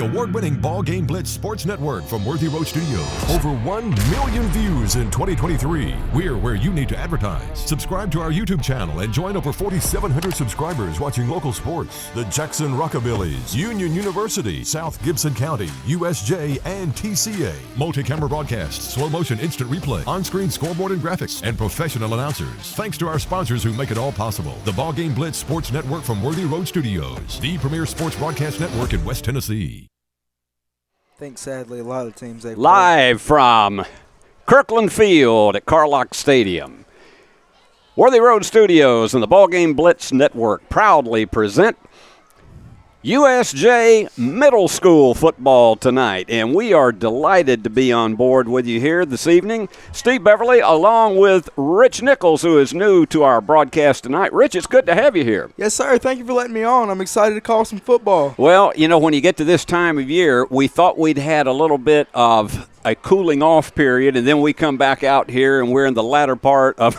Award-winning BallGame Blitz Sports Network from Worthy Road Studios. Over 1 million views in 2023. We're where you need to advertise. Subscribe to our YouTube channel and join over 4,700 subscribers watching local sports. The Jackson Rockabillys, Union University, South Gibson County, USJ, and TCA. Multi-camera broadcasts, slow motion instant replay, on-screen scoreboard and graphics, and professional announcers. Thanks to our sponsors who make it all possible. The BallGame Blitz Sports Network from Worthy Road Studios, the premier sports broadcast network in West Tennessee. I think, sadly, a lot of the teams they've Live from Kirkland Field at Carlock Stadium, Worthy Road Studios and the BallGame Blitz Network proudly present USJ Middle School football tonight, and we are delighted to be on board with you here this evening. Steve Beverly, along with Rich Nichols, who is new to our broadcast tonight. Rich, it's good to have you here. Yes, sir. Thank you for letting me on. I'm excited to call some football. Well, you know, when you get to this time of year, we thought we'd had a little bit of a cooling off period, and then we come back out here and we're in the latter part of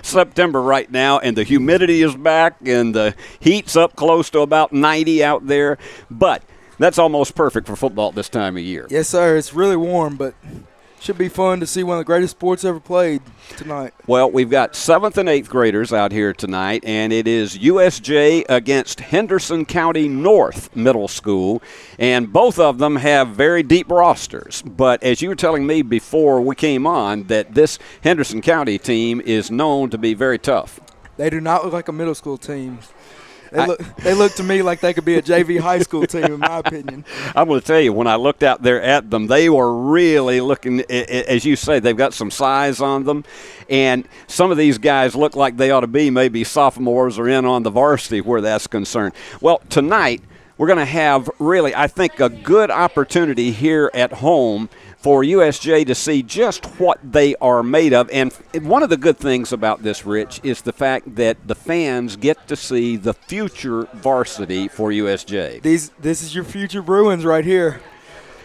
September right now, and the humidity is back and the heat's up close to about 90 out there. But that's almost perfect for football this time of year. Yes, sir. It's really warm, but should be fun to see one of the greatest sports ever played tonight. Well, we've got 7th and 8th graders out here tonight, and it is USJ against Henderson County North Middle School, and both of them have very deep rosters. But as you were telling me before we came on, that this Henderson County team is known to be very tough. They do not look like a middle school team. They look to me like they could be a JV high school team, in my opinion. I'm going to tell you, when I looked out there at them, they were really looking, as you say, they've got some size on them. And some of these guys look like they ought to be maybe sophomores or in on the varsity where that's concerned. Well, tonight we're going to have really, I think, a good opportunity here at home for USJ to see just what they are made of. And one of the good things about this, Rich, is the fact that the fans get to see the future varsity for USJ. This is your future Bruins right here.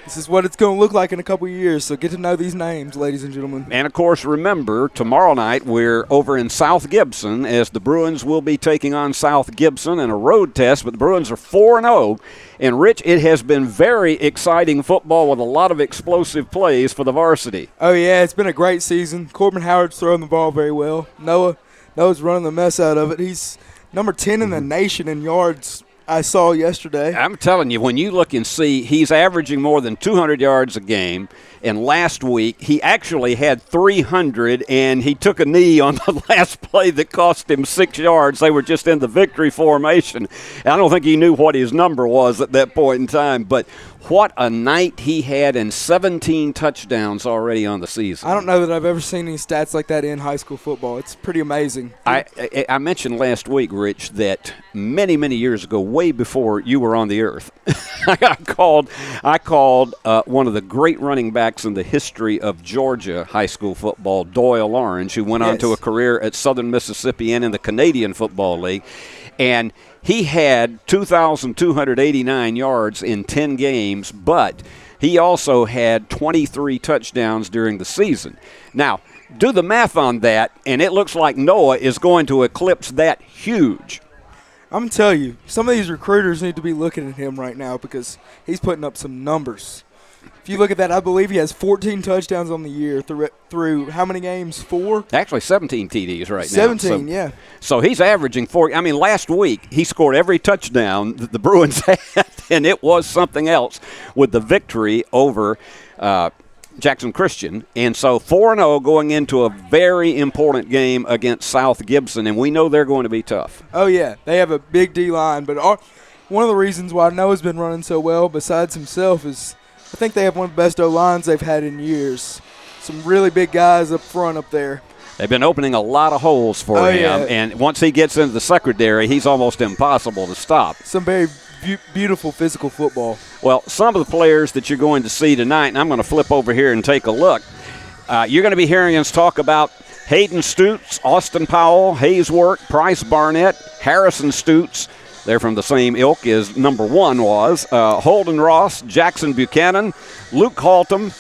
This is what it's going to look like in a couple of years, so get to know these names, ladies and gentlemen. And, of course, remember, tomorrow night we're over in South Gibson as the Bruins will be taking on South Gibson in a road test, but the Bruins are 4-0. And, Rich, it has been very exciting football with a lot of explosive plays for the varsity. Oh, yeah, it's been a great season. Corbin Howard's throwing the ball very well. Noah's running the mess out of it. He's number 10 in the nation in yards, I saw yesterday. I'm telling you, when you look and see, he's averaging more than 200 yards a game. And last week, he actually had 300, and he took a knee on the last play that cost him 6 yards. They were just in the victory formation. And I don't think he knew what his number was at that point in time. But what a night he had, and 17 touchdowns already on the season. I don't know that I've ever seen any stats like that in high school football. It's pretty amazing. I mentioned last week, Rich, that many, many years ago, way before you were on the earth, I called one of the great running backs in the history of Georgia high school football, Doyle Orange, who went on to a career at Southern Mississippi and in the Canadian Football League. And he had 2,289 yards in 10 games, but he also had 23 touchdowns during the season. Now, do the math on that, and it looks like Noah is going to eclipse that huge. I'm going to tell you, some of these recruiters need to be looking at him right now because he's putting up some numbers. If you look at that, I believe he has 14 touchdowns on the year through how many games? 4? Actually, 17 TDs right now. 17, yeah. So he's averaging 4. I mean, last week he scored every touchdown that the Bruins had, and it was something else with the victory over Jackson Christian. And so 4-0 going into a very important game against South Gibson, and we know they're going to be tough. Oh, yeah. They have a big D-line, but one of the reasons why Noah's been running so well besides himself is I think they have one of the best O-lines they've had in years. Some really big guys up front up there. They've been opening a lot of holes for him, yeah. And once he gets into the secondary, he's almost impossible to stop. Some very beautiful physical football. Well, some of the players that you're going to see tonight, and I'm going to flip over here and take a look, you're going to be hearing us talk about Hayden Stutes, Austin Powell, Hayeswork, Price Barnett, Harrison Stutes. They're from the same ilk as number 1 was. Holden Ross, Jackson Buchanan, Luke Haltom,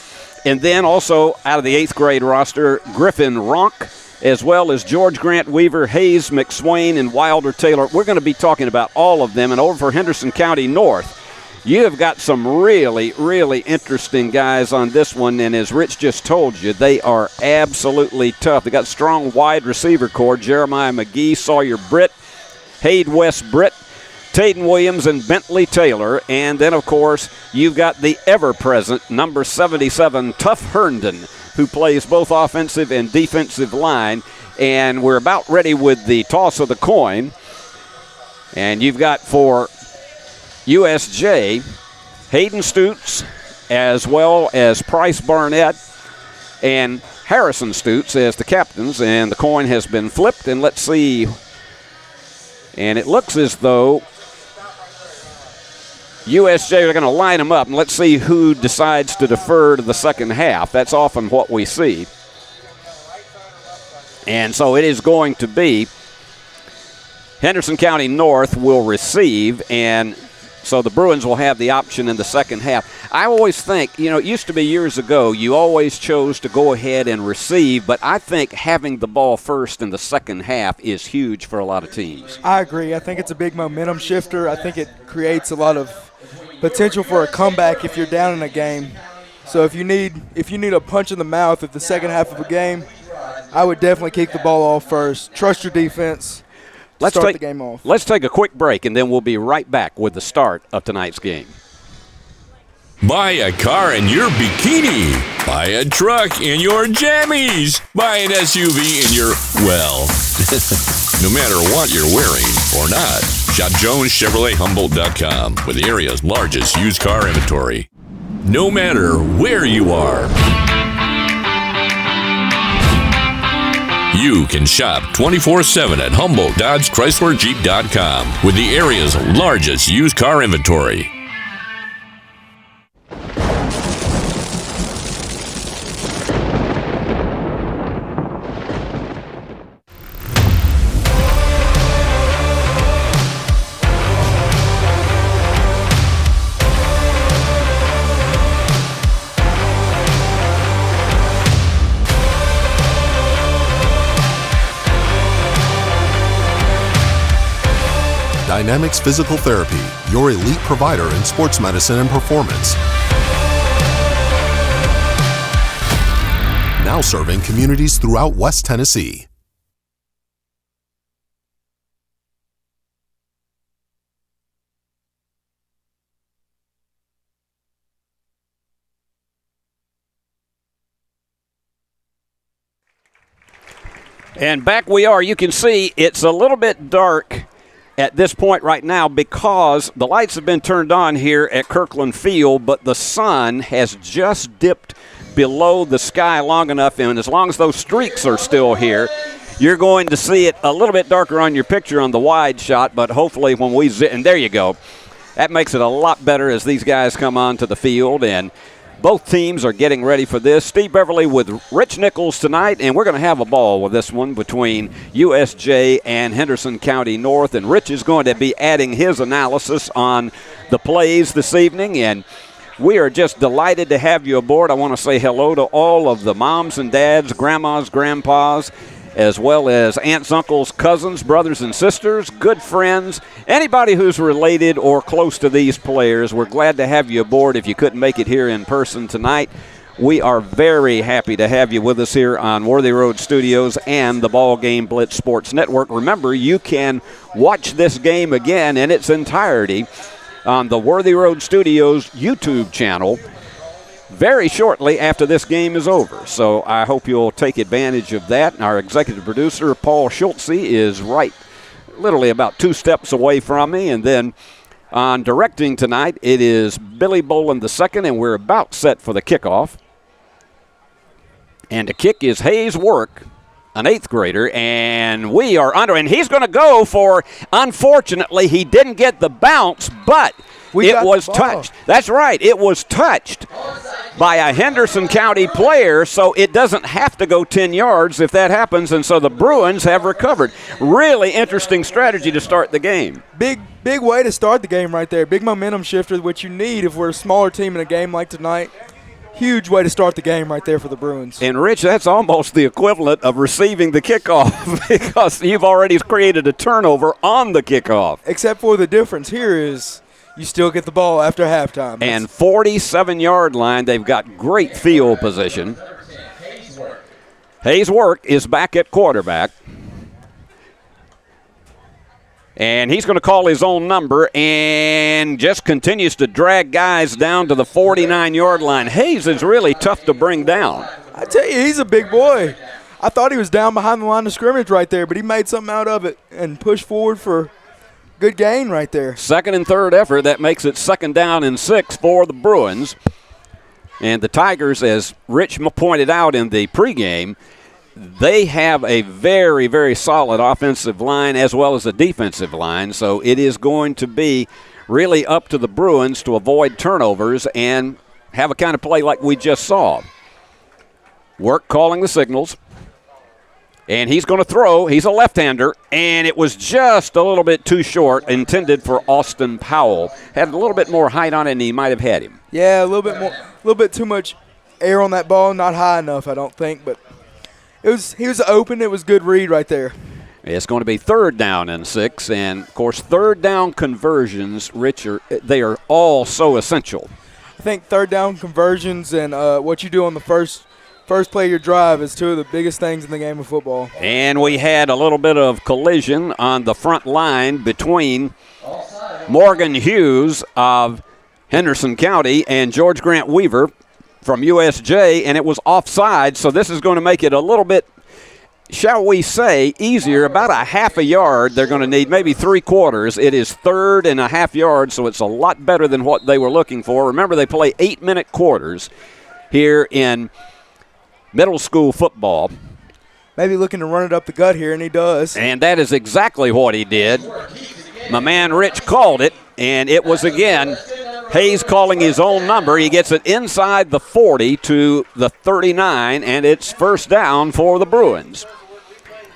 and then also out of the 8th grade roster, Griffin Ronk, as well as George Grant Weaver, Hayes McSwain, and Wilder Taylor. We're going to be talking about all of them. And over for Henderson County North, you have got some really, really interesting guys on this one. And as Rich just told you, they are absolutely tough. They got strong wide receiver core, Jeremiah McGee, Sawyer Britt, Hayde West Britt, Tayden Williams, and Bentley Taylor. And then, of course, you've got the ever-present number 77, Tuff Herndon, who plays both offensive and defensive line. And we're about ready with the toss of the coin. And you've got for USJ, Hayden Stutes, as well as Price Barnett and Harrison Stutes as the captains. And the coin has been flipped, and let's see. And it looks as though USJ are going to line them up, and let's see who decides to defer to the second half. That's often what we see. And so it is going to be Henderson County North will receive, and so the Bruins will have the option in the second half. I always think, it used to be years ago, you always chose to go ahead and receive, but I think having the ball first in the second half is huge for a lot of teams. I agree. I think it's a big momentum shifter. I think it creates a lot of potential for a comeback if you're down in a game. So if you need a punch in the mouth at the second half of a game, I would definitely kick the ball off first. Trust your defense. Start the game off. Let's take a quick break, and then we'll be right back with the start of tonight's game. Buy a car in your bikini. Buy a truck in your jammies. Buy an SUV in your, well, no matter what you're wearing or not. Shop JonesChevroletHumboldt.com with the area's largest used car inventory. No matter where you are, you can shop 24/7 at HumboldtDodgeChryslerJeep.com with the area's largest used car inventory. Dynamics Physical Therapy, your elite provider in sports medicine and performance. Now serving communities throughout West Tennessee. And back we are. You can see it's a little bit dark at this point right now because the lights have been turned on here at Kirkland Field, but the sun has just dipped below the sky long enough, and as long as those streaks are still here, you're going to see it a little bit darker on your picture on the wide shot, but hopefully when we and there you go. That makes it a lot better as these guys come onto the field, and both teams are getting ready for this. Steve Beverly with Rich Nichols tonight, and we're going to have a ball with this one between USJ and Henderson County North, and Rich is going to be adding his analysis on the plays this evening, and we are just delighted to have you aboard. I want to say hello to all of the moms and dads, grandmas, grandpas, as well as aunts, uncles, cousins, brothers and sisters, good friends, anybody who's related or close to these players. We're glad to have you aboard if you couldn't make it here in person tonight. We are very happy to have you with us here on Worthy Road Studios and the BallGame Blitz Sports Network. Remember, you can watch this game again in its entirety on the Worthy Road Studios YouTube channel very shortly after this game is over. So I hope you'll take advantage of that. Our executive producer, Paul Schultze, is right literally about 2 steps away from me. And then on directing tonight, it is Billy Boland II, and we're about set for the kickoff. And the kick is Hayes Work, an 8th grader, and we are under. And he's going to go for, unfortunately, he didn't get the bounce, but it was touched. That's right. It was touched by a Henderson County player, so it doesn't have to go 10 yards if that happens, and so the Bruins have recovered. Really interesting strategy to start the game. Big way to start the game right there. Big momentum shifter, which you need if we're a smaller team in a game like tonight. Huge way to start the game right there for the Bruins. And, Rich, that's almost the equivalent of receiving the kickoff because you've already created a turnover on the kickoff. Except for the difference here is you still get the ball after halftime. And 47-yard line, they've got great field position. Hayes Work is back at quarterback. And he's going to call his own number and just continues to drag guys down to the 49-yard line. Hayes is really tough to bring down. I tell you, he's a big boy. I thought he was down behind the line of scrimmage right there, but he made something out of it and pushed forward for good gain right there. Second and third effort. That makes it 2nd down and 6 for the Bruins. And the Tigers, as Rich pointed out in the pregame, they have a very, very solid offensive line as well as a defensive line. So it is going to be really up to the Bruins to avoid turnovers and have a kind of play like we just saw. Work calling the signals. And he's going to throw. He's a left-hander, and it was just a little bit too short, intended for Austin Powell. Had a little bit more height on it, and he might have had him. Yeah, a little bit too much air on that ball. Not high enough, I don't think, but he was open. It was good read right there. It's going to be 3rd down and 6, and, of course, 3rd down conversions, Rich, they are all so essential. I think 3rd down conversions and what you do on the first play of your drive is 2 of the biggest things in the game of football. And we had a little bit of collision on the front line between Morgan Hughes of Henderson County and George Grant Weaver from USJ, and it was offside, so this is going to make it a little bit, shall we say, easier, about a half a yard. They're going to need maybe 3/4. It is 3rd and a half yards, so it's a lot better than what they were looking for. Remember, they play 8-minute quarters here in middle school football. Maybe looking to run it up the gut here, and he does. And that is exactly what he did. My man Rich called it, and it was, again, Hayes calling his own number. He gets it inside the 40 to the 39, and it's 1st down for the Bruins.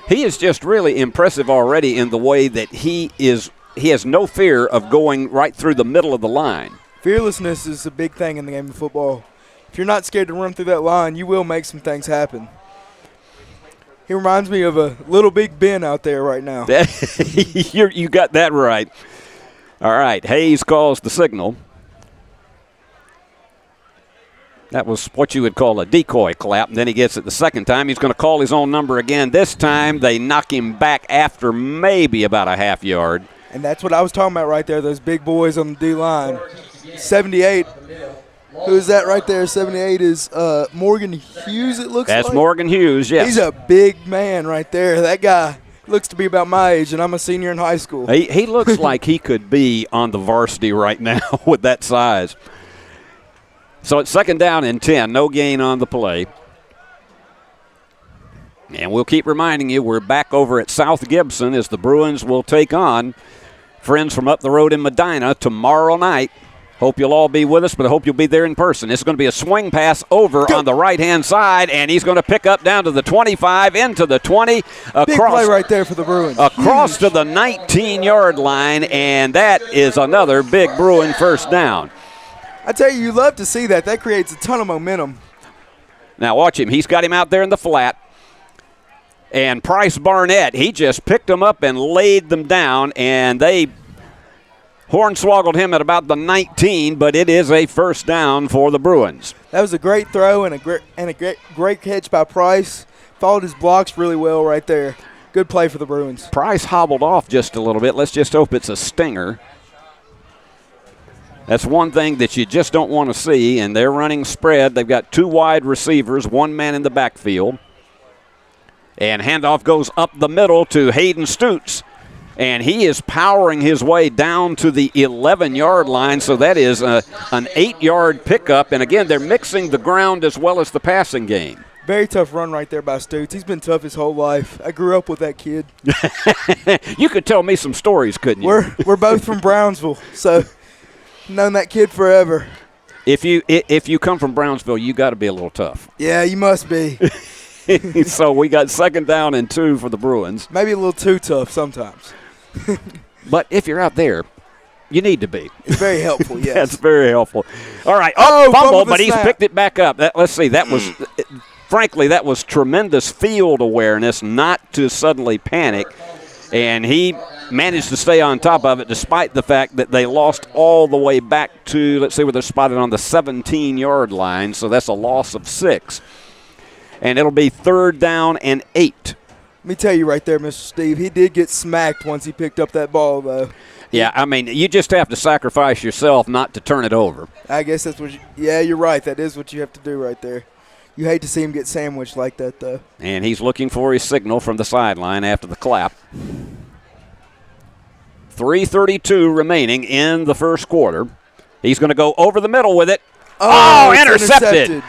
He is just really impressive already in the way that he has no fear of going right through the middle of the line. Fearlessness is a big thing in the game of football. If you're not scared to run through that line, you will make some things happen. He reminds me of a little Big Ben out there right now. You got that right. All right, Hayes calls the signal. That was what you would call a decoy clap, and then he gets it the 2nd time. He's going to call his own number again. This time they knock him back after maybe about a half yard. And that's what I was talking about right there, those big boys on the D-line. 78. Who is that right there? 78 is Morgan Hughes, it looks like. That's Morgan Hughes, yes. He's a big man right there. That guy looks to be about my age, and I'm a senior in high school. He looks like he could be on the varsity right now with that size. So it's 2nd down and 10. No gain on the play. And we'll keep reminding you, we're back over at South Gibson as the Bruins will take on friends from up the road in Medina tomorrow night. Hope you'll all be with us, but I hope you'll be there in person. It's going to be a swing pass over on the right-hand side, and he's going to pick up down to the 25, into the 20. Big play right there for the Bruins. Across to the 19-yard line, and that is another big Bruin 1st down. I tell you love to see that. That creates a ton of momentum. Now watch him. He's got him out there in the flat. And Price Barnett, he just picked them up and laid them down, and they hornswoggled him at about the 19, but it is a first down for the Bruins. That was a great throw and a great catch by Price. Followed his blocks really well right there. Good play for the Bruins. Price hobbled off just a little bit. Let's just hope it's a stinger. That's one thing that you just don't want to see, and they're running spread. They've got 2 wide receivers, 1 man in the backfield. And handoff goes up the middle to Hayden Stutes. And he is powering his way down to the 11-yard line, so that is an 8-yard pickup. And, again, they're mixing the ground as well as the passing game. Very tough run right there by Stutes. He's been tough his whole life. I grew up with that kid. You could tell me some stories, couldn't you? We're both from Brownsville, so known that kid forever. If you come from Brownsville, you got to be a little tough. Yeah, you must be. So we got 2nd down and 2 for the Bruins. Maybe a little too tough sometimes. But if you're out there, you need to be. It's very helpful, yes. That's very helpful. All right, fumble, but he's picked it back up. Let's see, that was, frankly, that was tremendous field awareness not to suddenly panic. And he managed to stay on top of it despite the fact that they lost all the way back to, let's see where they're spotted on the 17-yard line, so that's a loss of 6. And it'll be 3rd down and 8. Let me tell you right there, Mr. Steve, he did get smacked once he picked up that ball, though. Yeah, I mean, you just have to sacrifice yourself not to turn it over. I guess that's what you're right. That is what you have to do right there. You hate to see him get sandwiched like that, though. And he's looking for his signal from the sideline after the clap. 3:32 remaining in the first quarter. He's going to go over the middle with it. Oh, intercepted.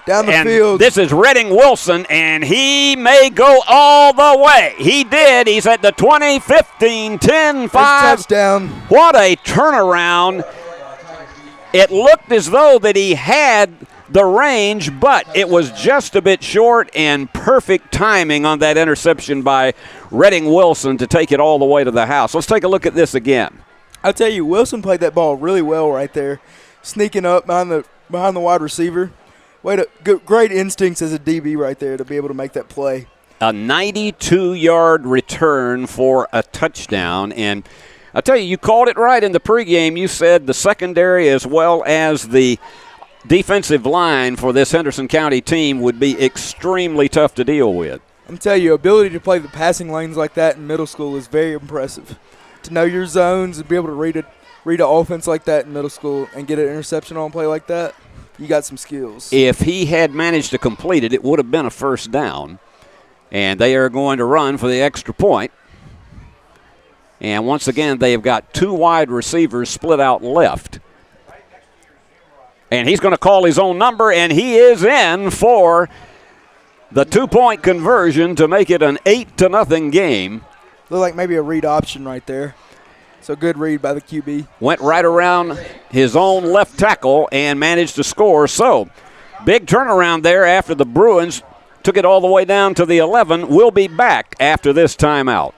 Down the and field. This is Redding Wilson, and he may go all the way. He did. He's at the 20, 15, 10, 5. Touchdown. What a turnaround. It looked as though that he had the range, but it was just a bit short, and perfect timing on that interception by Redding Wilson to take it all the way to the house. Let's take a look at this again. I'll tell you, Wilson played that ball really well right there, sneaking up behind the wide receiver. Great instincts as a DB right there to be able to make that play. A 92-yard return for a touchdown. And I'll tell you, you called it right in the pregame. You said the secondary as well as the defensive line for this Henderson County team would be extremely tough to deal with. I'm telling you, ability to play the passing lanes like that in middle school is very impressive. To know your zones and be able to read an offense like that in middle school and get an interception on a play like that, you got some skills. If he had managed to complete it, it would have been a first down. And they are going to run for the extra point. And once again, they have got 2 wide receivers split out left. And he's going to call his own number, and he is in for the 2-point conversion to make it an 8-0 game. Looked like maybe a read option right there. So good read by the QB. Went right around his own left tackle and managed to score. So big turnaround there after the Bruins took it all the way down to the 11. We'll be back after this timeout.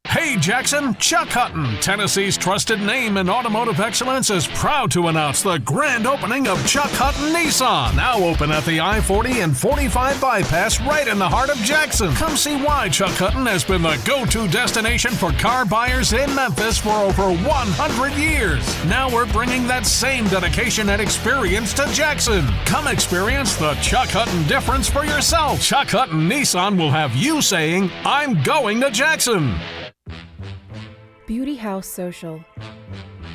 Hey Jackson, Chuck Hutton, Tennessee's trusted name in automotive excellence, is proud to announce the grand opening of Chuck Hutton Nissan, now open at the I-40 and 45 bypass right in the heart of Jackson. Come see why Chuck Hutton has been the go-to destination for car buyers in Memphis for over 100 years. Now we're bringing that same dedication and experience to Jackson. Come experience the Chuck Hutton difference for yourself. Chuck Hutton Nissan will have you saying, "I'm going to Jackson." Beauty House Social,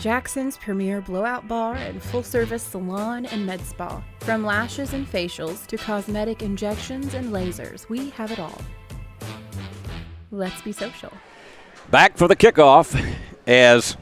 Jackson's premier blowout bar and full-service salon and med spa. From lashes and facials to cosmetic injections and lasers, we have it all. Let's be social. Back for the kickoff as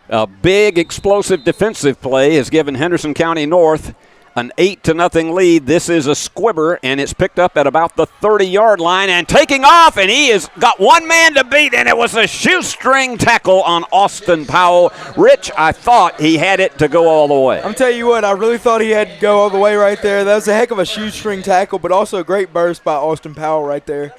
a big explosive defensive play has given Henderson County North an 8-0 lead. This is a squibber, and it's picked up at about the 30-yard line and taking off, and he has got one man to beat, and it was a shoestring tackle on Austin Powell. Rich, I thought he had it to go all the way. I'm telling you what, I really thought he had to go all the way right there. That was a heck of a shoestring tackle, but also a great burst by Austin Powell right there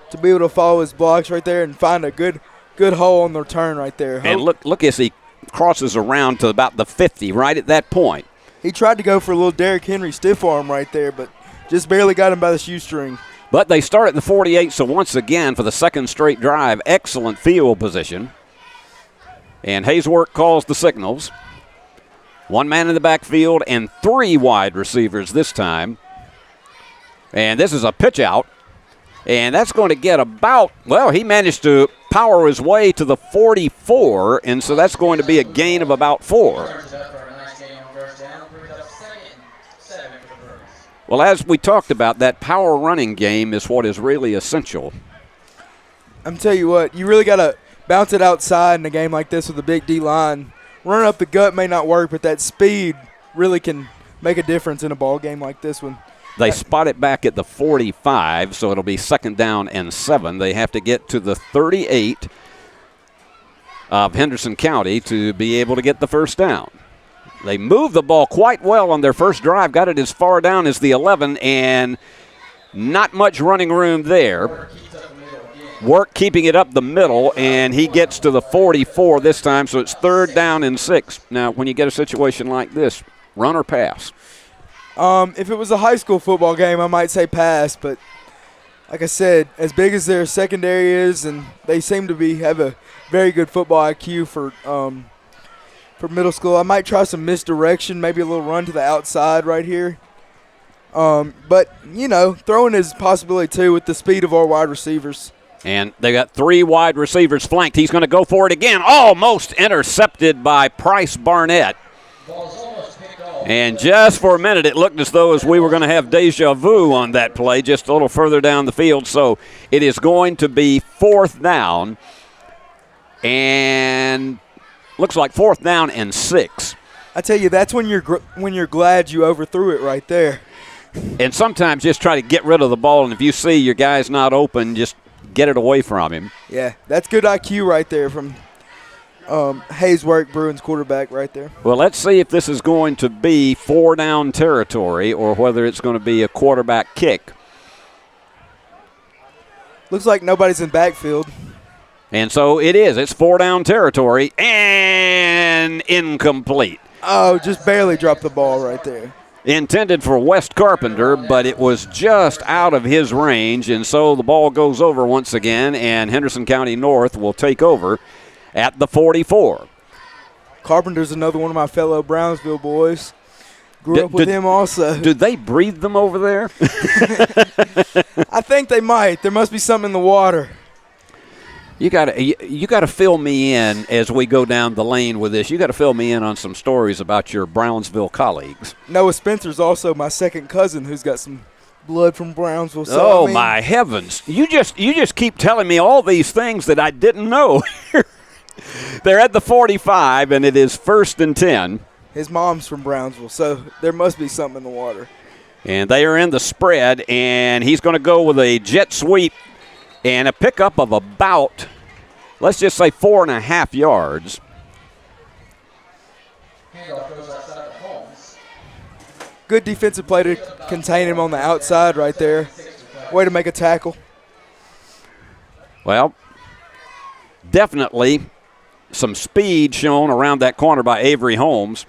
to be able to follow his blocks right there and find a good hole on the return right there. And look as he crosses around to about the 50 right at that point. He tried to go for a little Derrick Henry stiff arm right there, but just barely got him by the shoestring. But they start at the 48, so once again, for the second straight drive, excellent field position. And Hayeswork calls the signals. One man in the backfield and 3 wide receivers this time. And this is a pitch out. And that's going to get about, well, he managed to power his way to the 44, and so that's going to be a gain of about 4. Well, as we talked about, that power running game is what is really essential. I'm tell you what, you really got to bounce it outside in a game like this with a big D-line. Running up the gut may not work, but that speed really can make a difference in a ball game like this one. They spot it back at the 45, so it'll be 2nd down and 7. They have to get to the 38 of Henderson County to be able to get the first down. They moved the ball quite well on their first drive, got it as far down as the 11, and not much running room there. Work keeping it up the middle, and he gets to the 44 this time, so it's 3rd down and 6. Now, when you get a situation like this, run or pass? If it was a high school football game, I might say pass, but like I said, as big as their secondary is, and they seem to have a very good football IQ for middle school, I might try some misdirection, maybe a little run to the outside right here. But, you know, throwing is a possibility too with the speed of our wide receivers. And they got 3 wide receivers flanked. He's going to go for it again. Almost intercepted by Price Barnett. And just for a minute, it looked as though we were going to have deja vu on that play, just a little further down the field. So it is going to be 4th down, and looks like 4th down and 6. I tell you, that's when you're glad you overthrew it right there. And sometimes just try to get rid of the ball, and if you see your guy's not open, just get it away from him. Yeah, that's good IQ right there from Hayeswork, Bruins quarterback right there. Well, let's see if this is going to be 4-down territory or whether it's going to be a quarterback kick. Looks like nobody's in backfield. And so it is. It's 4-down territory and incomplete. Oh, just barely dropped the ball right there. Intended for West Carpenter, but it was just out of his range, and so the ball goes over once again, and Henderson County North will take over at the 44. Carpenter's another one of my fellow Brownsville boys. Grew up with him also. Do they breed them over there? I think they might. There must be something in the water. You gotta fill me in as we go down the lane with this. You got to fill me in on some stories about your Brownsville colleagues. Noah Spencer's also my second cousin who's got some blood from Brownsville. So, my heavens. You just keep telling me all these things that I didn't know. They're at the 45, and it is 1st and 10. His mom's from Brownsville, so there must be something in the water. And they are in the spread, and he's going to go with a jet sweep and a pickup of about, let's just say, 4.5 yards. Good defensive play to contain him on the outside right there. Way to make a tackle. Well, definitely some speed shown around that corner by Avery Holmes.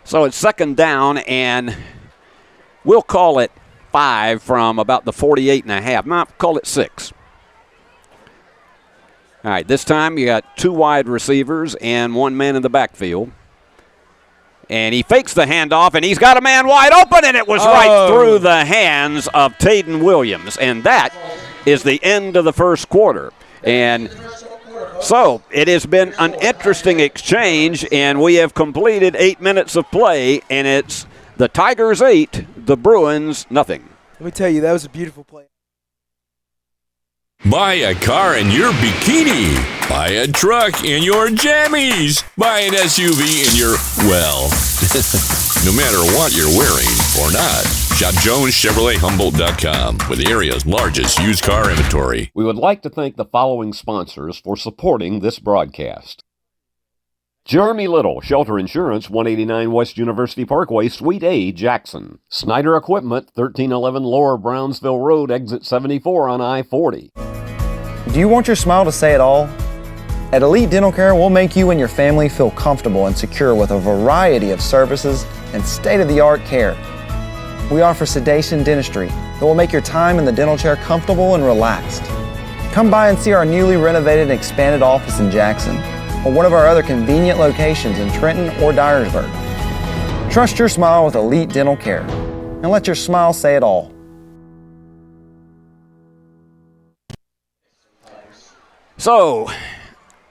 So it's 2nd down, and we'll call it 5 from about the 48.5. Not call it 6. All right, this time you got 2 wide receivers and 1 man in the backfield. And he fakes the handoff, and he's got a man wide open, and it was right through the hands of Tayden Williams. And that is the end of the first quarter. And so it has been an interesting exchange, and we have completed 8 minutes of play, and it's the Tigers 8, the Bruins nothing. Let me tell you, that was a beautiful play. Buy a car in your bikini. Buy a truck in your jammies. Buy an SUV in your, well, no matter what you're wearing or not. Shop JonesChevroletHumboldt.com with the area's largest used car inventory. We would like to thank the following sponsors for supporting this broadcast. Jeremy Little, Shelter Insurance, 189 West University Parkway, Suite A, Jackson. Snyder Equipment, 1311 Lower Brownsville Road, Exit 74 on I-40. Do you want your smile to say it all? At Elite Dental Care, we'll make you and your family feel comfortable and secure with a variety of services and state-of-the-art care. we offer sedation dentistry that will make your time in the dental chair comfortable and relaxed. Come by and see our newly renovated and expanded office in Jackson, or one of our other convenient locations in Trenton or Dyersburg. Trust your smile with elite dental care, and let your smile say it all. So,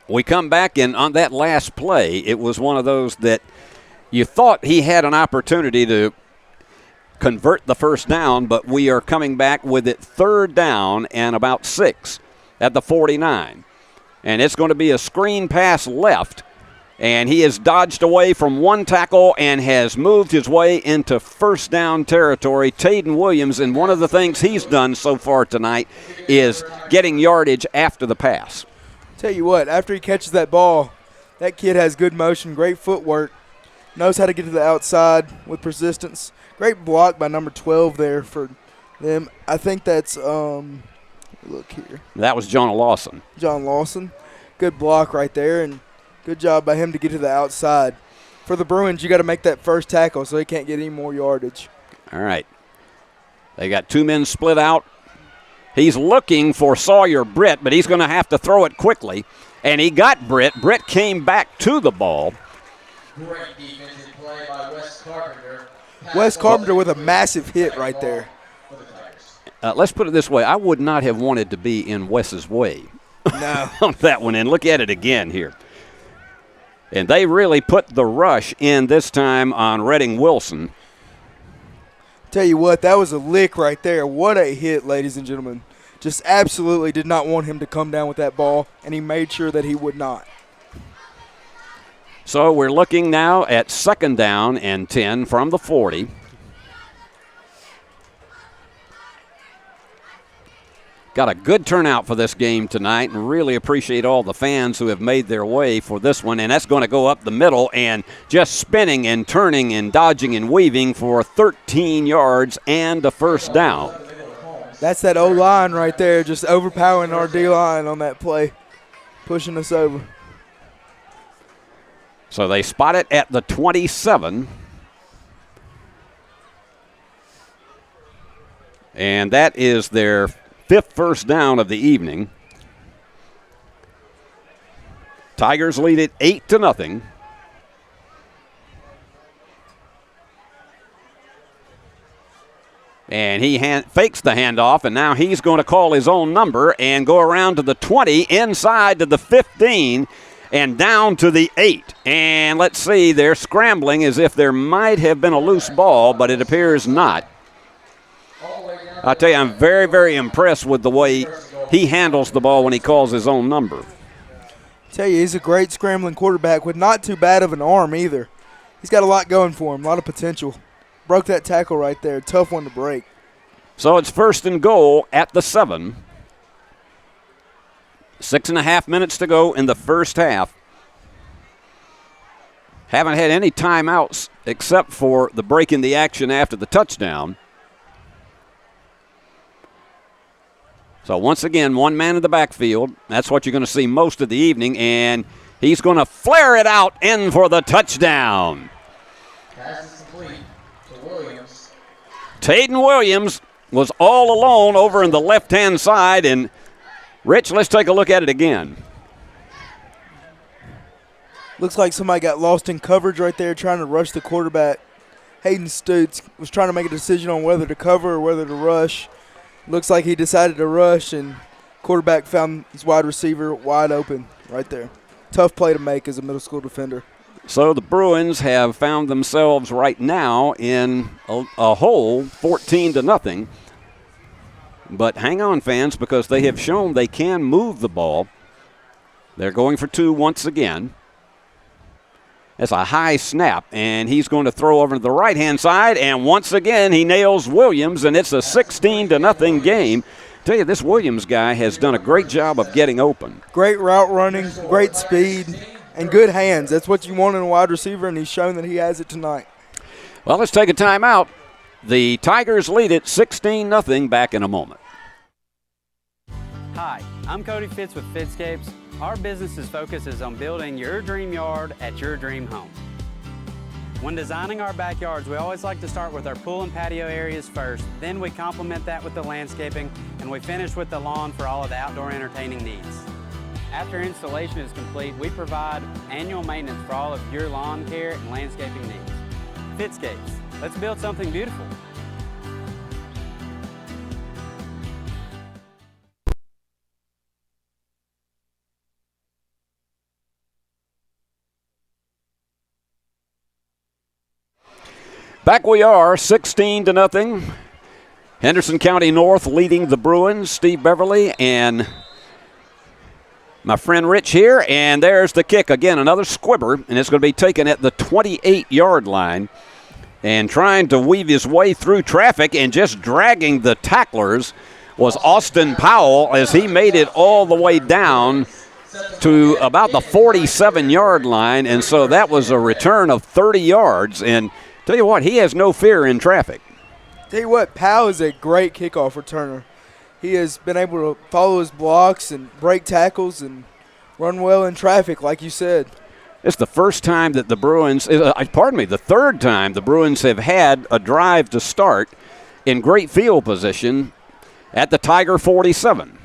we come back, and on that last play, it was one of those that you thought he had an opportunity to convert the first down, but we are coming back with it 3rd down and about 6 at the 49. And it's going to be a screen pass left, and he has dodged away from one tackle and has moved his way into first down territory. Tayden Williams, and one of the things he's done so far tonight is getting yardage after the pass. Tell you what, after he catches that ball, that kid has good motion, great footwork, knows how to get to the outside with persistence. Great block by number 12 there for them. I think that's, look here. That was John Lawson. John Lawson. Good block right there, and good job by him to get to the outside. For the Bruins, you got to make that first tackle so he can't get any more yardage. All right. They got 2 men split out. He's looking for Sawyer Britt, but he's going to have to throw it quickly. And he got Britt. Britt came back to the ball. Great defensive play by Wes Carpenter. Wes Carpenter with a massive hit right there. Let's put it this way. I would not have wanted to be in Wes's way. No. On that one. And look at it again here. And they really put the rush in this time on Redding Wilson. Tell you what, that was a lick right there. What a hit, ladies and gentlemen. Just absolutely did not want him to come down with that ball, and he made sure that he would not. So we're looking now at 2nd down and 10 from the 40. Got a good turnout for this game tonight, and really appreciate all the fans who have made their way for this one. And that's going to go up the middle and just spinning and turning and dodging and weaving for 13 yards and a first down. That's that O-line right there, just overpowering our D-line on that play, pushing us over. So they spot it at the 27. And that is their 5th first down of the evening. Tigers lead it 8-0. And he fakes the handoff, and now he's going to call his own number and go around to the 20, inside to the 15, and down to the 8. And let's see, they're scrambling as if there might have been a loose ball, but it appears not. I tell you, I'm very, very impressed with the way he handles the ball when he calls his own number. Tell you, he's a great scrambling quarterback with not too bad of an arm either. He's got a lot going for him, a lot of potential. Broke that tackle right there. Tough one to break. So it's 1st and goal at the 7. 6.5 minutes to go in the first half. Haven't had any timeouts except for the break in the action after the touchdown. So once again, 1 man in the backfield. That's what you're going to see most of the evening, and he's going to flare it out in for the touchdown. Pass is complete to Williams. Tayden Williams was all alone over in the left-hand side, and Rich, let's take a look at it again. Looks like somebody got lost in coverage right there trying to rush the quarterback. Hayden Stutz was trying to make a decision on whether to cover or whether to rush. Looks like he decided to rush, and quarterback found his wide receiver wide open right there. Tough play to make as a middle school defender. So the Bruins have found themselves right now in a hole, 14-0. But hang on, fans, because they have shown they can move the ball. They're going for 2 once again. That's a high snap, and he's going to throw over to the right-hand side, and once again he nails Williams, and it's a 16-0 game. Tell you, this Williams guy has done a great job of getting open. Great route running, great speed, and good hands. That's what you want in a wide receiver, and he's shown that he has it tonight. Well, let's take a timeout. The Tigers lead it 16-0. Back in a moment. Hi, I'm Cody Fitz with Fitscapes. Our business's focus is on building your dream yard at your dream home. When designing our backyards, we always like to start with our pool and patio areas first. Then we complement that with the landscaping, and we finish with the lawn for all of the outdoor entertaining needs. After installation is complete, we provide annual maintenance for all of your lawn care and landscaping needs. Fitscapes, let's build something beautiful. Back we are, 16-0. Henderson County North leading the Bruins. Steve Beverly and my friend Rich here. And there's the kick. Again, another squibber, and it's going to be taken at the 28-yard line. And trying to weave his way through traffic and just dragging the tacklers was Austin Powell as he made it all the way down to about the 47-yard line. And so that was a return of 30 yards. And tell you what, he has no fear in traffic. Tell you what, Powell is a great kickoff returner. He has been able to follow his blocks and break tackles and run well in traffic, like you said. It's the first time that the Bruins, the third time the Bruins have had a drive to start in great field position at the Tiger 47.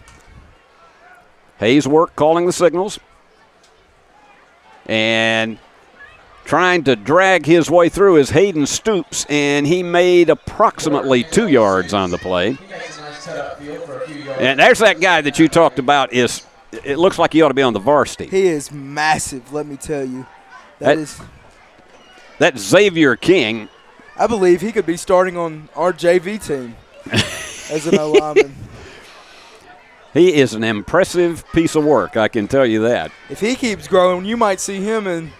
Hayes Work calling the signals. And trying to drag his way through is Hayden Stoops, and he made approximately 2 yards on the play. And there's that guy that you talked about. It looks like he ought to be on the varsity. He is massive, let me tell you. That's Xavier King. I believe he could be starting on our JV team as an O-lineman. He is an impressive piece of work, I can tell you that. If he keeps growing, you might see him in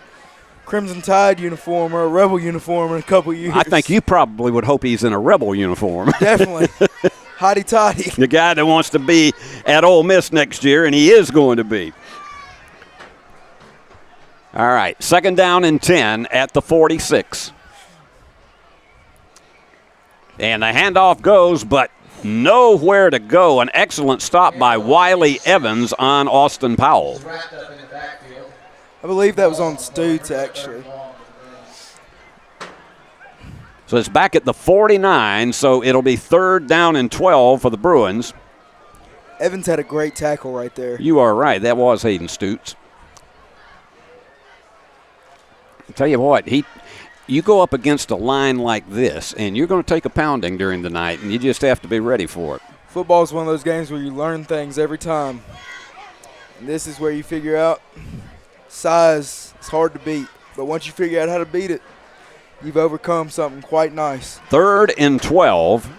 Crimson Tide uniform or a Rebel uniform in a couple years. I think you probably would hope he's in a Rebel uniform. Definitely. Hotty toddy. The guy that wants to be at Ole Miss next year, and he is going to be. All right, 2nd down and 10 at the 46. And the handoff goes, but nowhere to go. An excellent stop by Wiley Evans on Austin Powell. I believe that was on Stoots, actually. So it's back at the 49, so it'll be 3rd down and 12 for the Bruins. Evans had a great tackle right there. You are right. That was Hayden Stoots. I'll tell you what, you go up against a line like this, and you're going to take a pounding during the night, and you just have to be ready for it. Football is one of those games where you learn things every time. And this is where you figure out size is hard to beat. But once you figure out how to beat it, you've overcome something quite nice. 3rd and 12.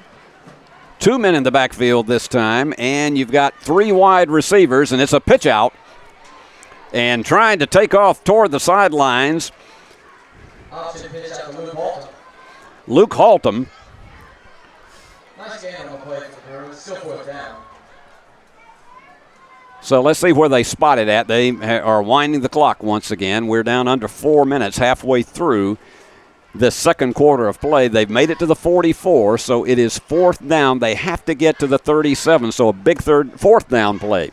2 men in the backfield this time, and you've got 3 wide receivers, and it's a pitch out. And trying to take off toward the sidelines, Luke Haltom. Nice game on the play for the Bruins. Still 4th down. So let's see where they spot it at. They are winding the clock once again. We're down under 4 minutes, halfway through the second quarter of play. They've made it to the 44, so it is 4th down. They have to get to the 37, so a big 4th down play.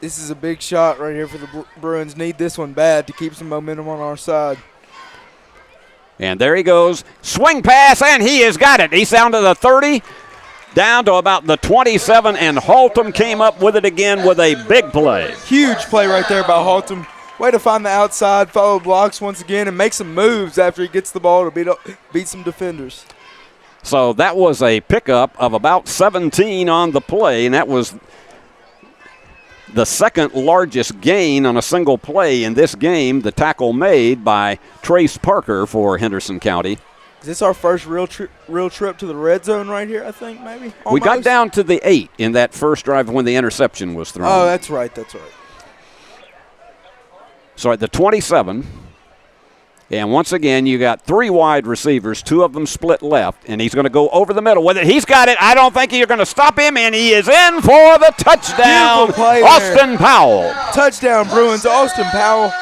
This is a big shot right here for the Bruins. Need this one bad to keep some momentum on our side. And there he goes. Swing pass, and he has got it. He's down to the 30, down to about the 27, and Haltom came up with it again with a big play. Huge play right there by Haltom. Way to find the outside, follow blocks once again, and make some moves after he gets the ball to beat some defenders. So that was a pickup of about 17 on the play, and that was the second largest gain on a single play in this game, the tackle made by Trace Parker for Henderson County. Is this our first real trip to the red zone right here, I think, maybe? Almost? We got down to the 8 in that first drive when the interception was thrown. Oh, that's right. So at the 27, and once again, you got 3 wide receivers, 2 of them split left, and he's going to go over the middle with it. He's got it. I don't think you're going to stop him, and he is in for the touchdown. Austin Powell. Touchdown, Bruins. Austin Powell.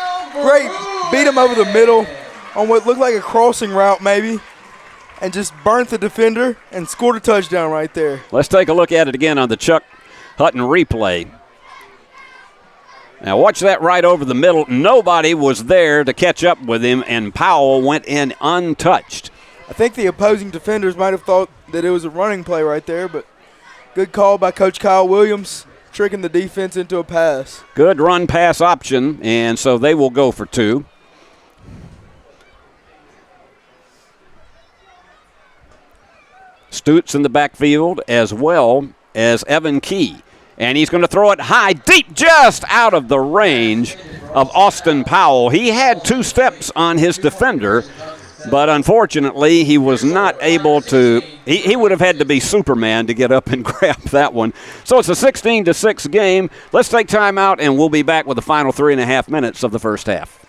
Great. Beat him over the middle on what looked like a crossing route maybe, and just burnt the defender and scored a touchdown right there. Let's take a look at it again on the Chuck Hutton replay. Now watch that right over the middle. Nobody was there to catch up with him, and Powell went in untouched. I think the opposing defenders might have thought that it was a running play right there, but good call by Coach Kyle Williams, tricking the defense into a pass. Good run-pass option, and so they will go for 2. Stutz in the backfield as well as Evan Key. And he's going to throw it high, deep, just out of the range of Austin Powell. He had 2 steps on his defender, but unfortunately he was not able to. He would have had to be Superman to get up and grab that one. So it's a 16-6 game. Let's take time out, and we'll be back with the final 3.5 minutes of the first half.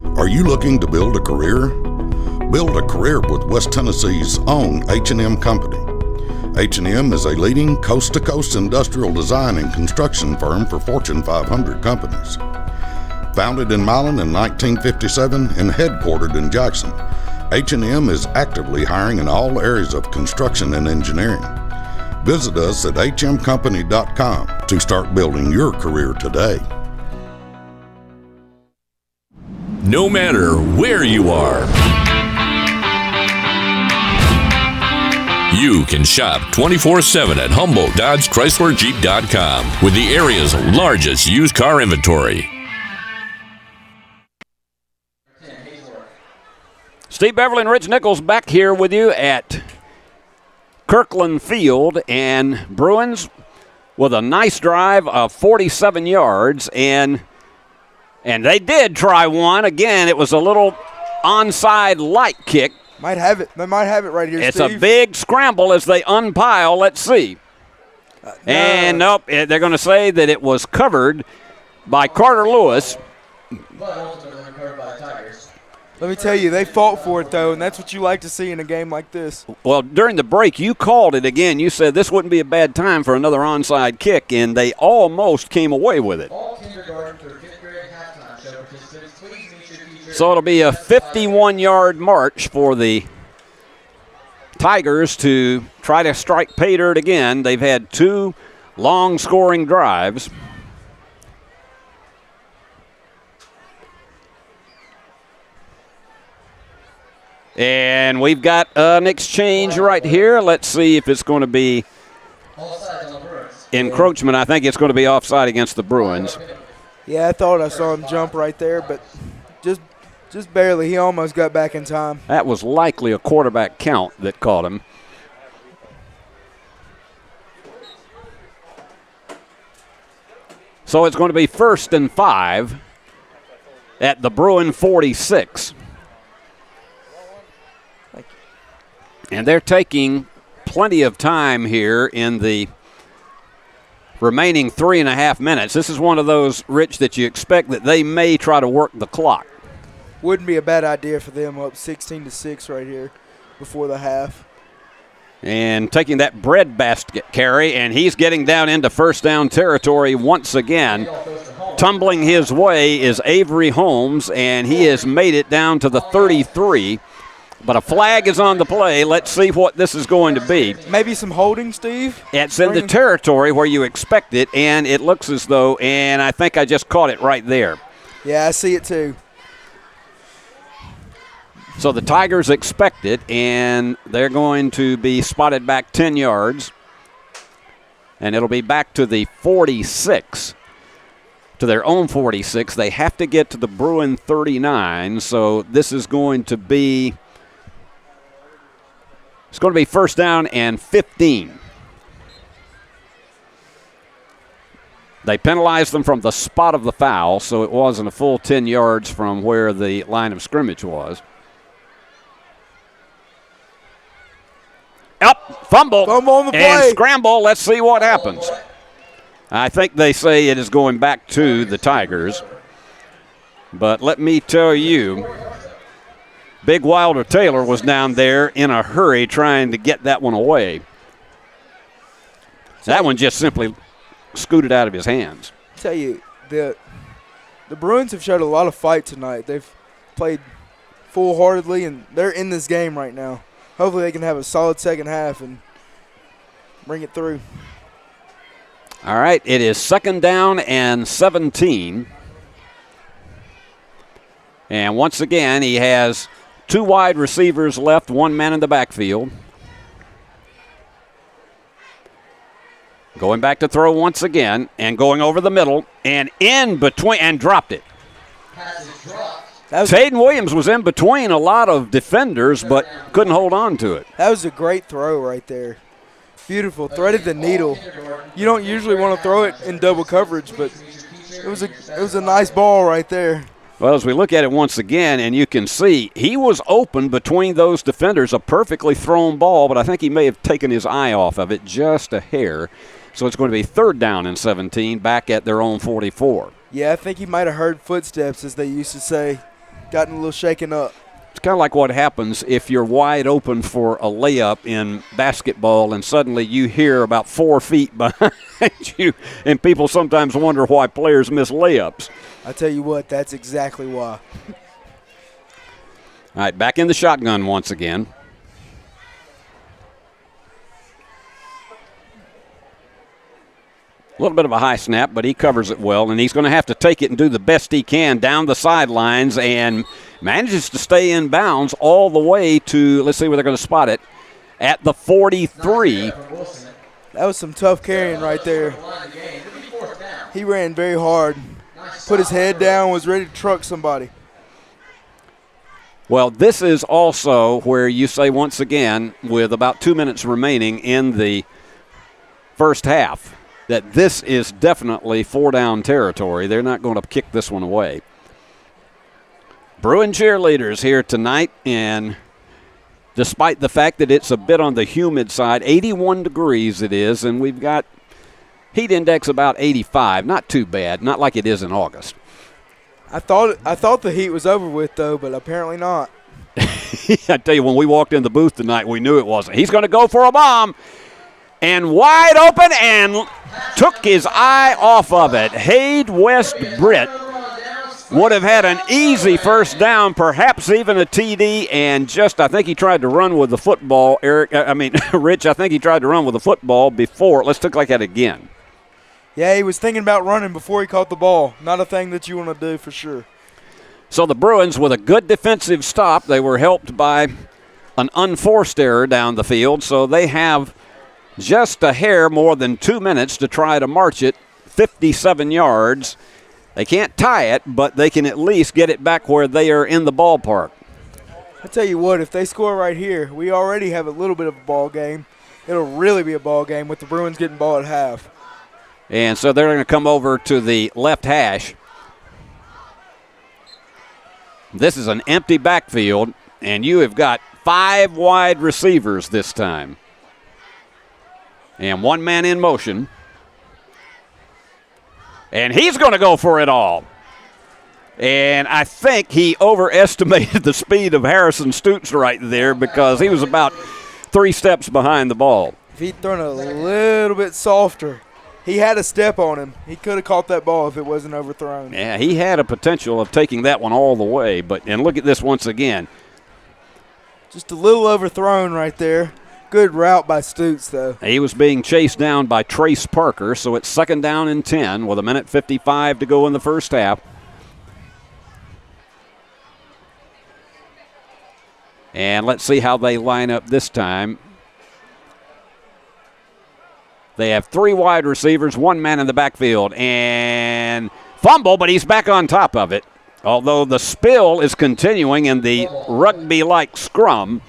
Are you looking to build a career? Build a career with West Tennessee's own H&M Company. H&M is a leading coast-to-coast industrial design and construction firm for Fortune 500 companies. Founded in Milan in 1957 and headquartered in Jackson, H&M is actively hiring in all areas of construction and engineering. Visit us at hmcompany.com to start building your career today. No matter where you are, you can shop 24/7 at Humboldt Dodge Chrysler Jeep.com with the area's largest used car inventory. Steve Beverly and Rich Nichols back here with you at Kirkland Field, and Bruins with a nice drive of 47 yards, and they did try one. Again, it was a little onside light kick. Might have it. They might have it right here, It's Steve. a big scramble as they unpile. Let's see. And nope, they're going to say that it was covered by Carter Lewis. Let me tell you, they fought for it, though, and that's what you like to see in a game like this. Well, during the break, you called it again. You said this wouldn't be a bad time for another onside kick, and they almost came away with it. So it'll be a 51-yard march for the Tigers to try to strike pay dirt again. They've had 2 long scoring drives. And we've got an exchange right here. Let's see if it's going to be encroachment. I think it's going to be offside against the Bruins. Yeah, I thought I saw him jump right there, but just barely. He almost got back in time. That was likely a quarterback count that caught him. So it's going to be 1st and 5 at the Bruin 46. And they're taking plenty of time here in the remaining 3.5 minutes. This is one of those, Rich, that you expect that they may try to work the clock. Wouldn't be a bad idea for them, up 16-6 right here before the half. And taking that breadbasket carry, and he's getting down into first down territory once again. Tumbling his way is Avery Holmes, and he has made it down to the 33. But a flag is on the play. Let's see what this is going to be. Maybe some holding, Steve? It's in the territory where you expect it, and it looks as though, and I think I just caught it right there. Yeah, I see it too. So the Tigers expect it, and they're going to be spotted back 10 yards. And it'll be back to the 46, to their own 46. They have to get to the Bruin 39, so this is going to be, it's going to be 1st down and 15. They penalized them from the spot of the foul, so it wasn't a full 10 yards from where the line of scrimmage was. Up, fumble on the play. And scramble. Let's see what happens. I think they say it is going back to the Tigers. But let me tell you, Big Wilder Taylor was down there in a hurry trying to get that one away. That one just simply scooted out of his hands. I tell you, the Bruins have showed a lot of fight tonight. They've played full-heartedly, and they're in this game right now. Hopefully they can have a solid second half and bring it through. All right, it is 2nd down and 17. And once again, he has 2 wide receivers left, 1 man in the backfield. Going back to throw once again and going over the middle and in between and dropped it. Hayden Williams was in between a lot of defenders but couldn't hold on to it. That was a great throw right there. Beautiful. Threaded the needle. You don't usually want to throw it in double coverage, but it was a nice ball right there. Well, as we look at it once again, and you can see he was open between those defenders, a perfectly thrown ball, but I think he may have taken his eye off of it just a hair. So it's going to be 3rd down and 17 back at their own 44. Yeah, I think he might have heard footsteps, as they used to say, gotten a little shaken up. It's kind of like what happens if you're wide open for a layup in basketball and suddenly you hear about 4 feet behind you, and people sometimes wonder why players miss layups. I tell you what, that's exactly why. All right, back in the shotgun once again. A little bit of a high snap, but he covers it well, and he's going to have to take it and do the best he can down the sidelines and manages to stay in bounds all the way to, let's see where they're going to spot it, at the 43. That was some tough carrying right there. He ran very hard. Put his head down, was ready to truck somebody. Well, this is also where you say once again, with about 2 minutes remaining in the first half, that this is definitely 4-down territory. They're not going to kick this one away. Bruin cheerleaders here tonight, and despite the fact that it's a bit on the humid side, 81 degrees it is, and we've got heat index about 85. Not too bad, not like it is in August. I thought the heat was over with, though, but apparently not. I tell you, when we walked in the booth tonight, we knew it wasn't. He's going to go for a bomb. And wide open and took his eye off of it. Hayde West Britt would have had an easy first down, perhaps even a TD, and I think he tried to run with the football, Rich, I think he tried to run with the football before. Let's look like that again. Yeah, he was thinking about running before he caught the ball. Not a thing that you want to do for sure. So the Bruins, with a good defensive stop, they were helped by an unforced error down the field, so they have just a hair more than 2 minutes to try to march it 57 yards. They can't tie it, but they can at least get it back where they are in the ballpark. I tell you what, if they score right here, we already have a little bit of a ball game. It'll really be a ball game with the Bruins getting ball at half. And so they're going to come over to the left hash. This is an empty backfield, and you have got 5 wide receivers this time. And 1 man in motion. And he's going to go for it all. And I think he overestimated the speed of Harrison Stoots right there because he was about 3 steps behind the ball. If he'd thrown a little bit softer, he had a step on him. He could have caught that ball if it wasn't overthrown. Yeah, he had a potential of taking that one all the way. And look at this once again. Just a little overthrown right there. Good route by Stoots, though. He was being chased down by Trace Parker, so it's 2nd down and 10 with 1:55 to go in the first half. And let's see how they line up this time. They have 3 wide receivers, 1 man in the backfield, and fumble, but he's back on top of it. Although the spill is continuing in the rugby-like scrum.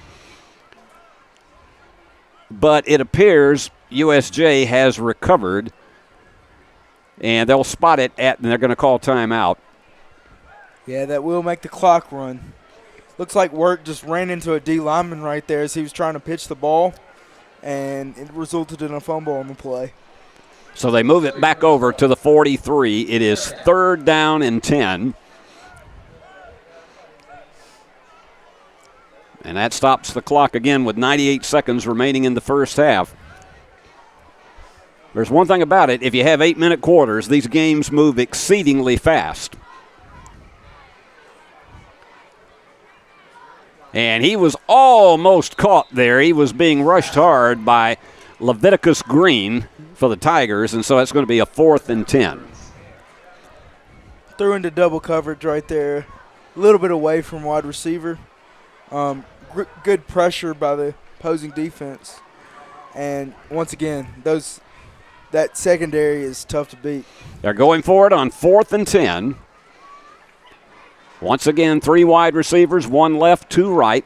But it appears USJ has recovered, and they'll spot it and they're going to call timeout. Yeah, that will make the clock run. Looks like Work just ran into a D lineman right there as he was trying to pitch the ball, and it resulted in a fumble on the play. So they move it back over to the 43. It is 3rd down and 10. And that stops the clock again with 98 seconds remaining in the first half. There's one thing about it. If you have 8-minute quarters, these games move exceedingly fast. And he was almost caught there. He was being rushed hard by Leviticus Green for the Tigers, and so that's going to be a 4th and 10. Threw into double coverage right there. A little bit away from wide receiver. Good pressure by the opposing defense. And once again, that secondary is tough to beat. They're going for it on 4th and 10. Once again, 3 wide receivers, 1 left, 2 right.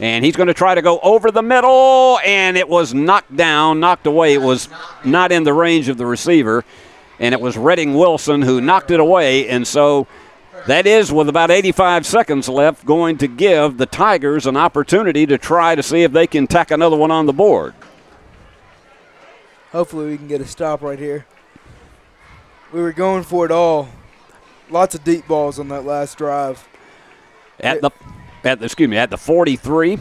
And he's going to try to go over the middle, and it was knocked away. It was not in the range of the receiver, and it was Redding Wilson who knocked it away. And so that is, with about 85 seconds left, going to give the Tigers an opportunity to try to see if they can tack another one on the board. Hopefully we can get a stop right here. We were going for it all. Lots of deep balls on that last drive. At the 43.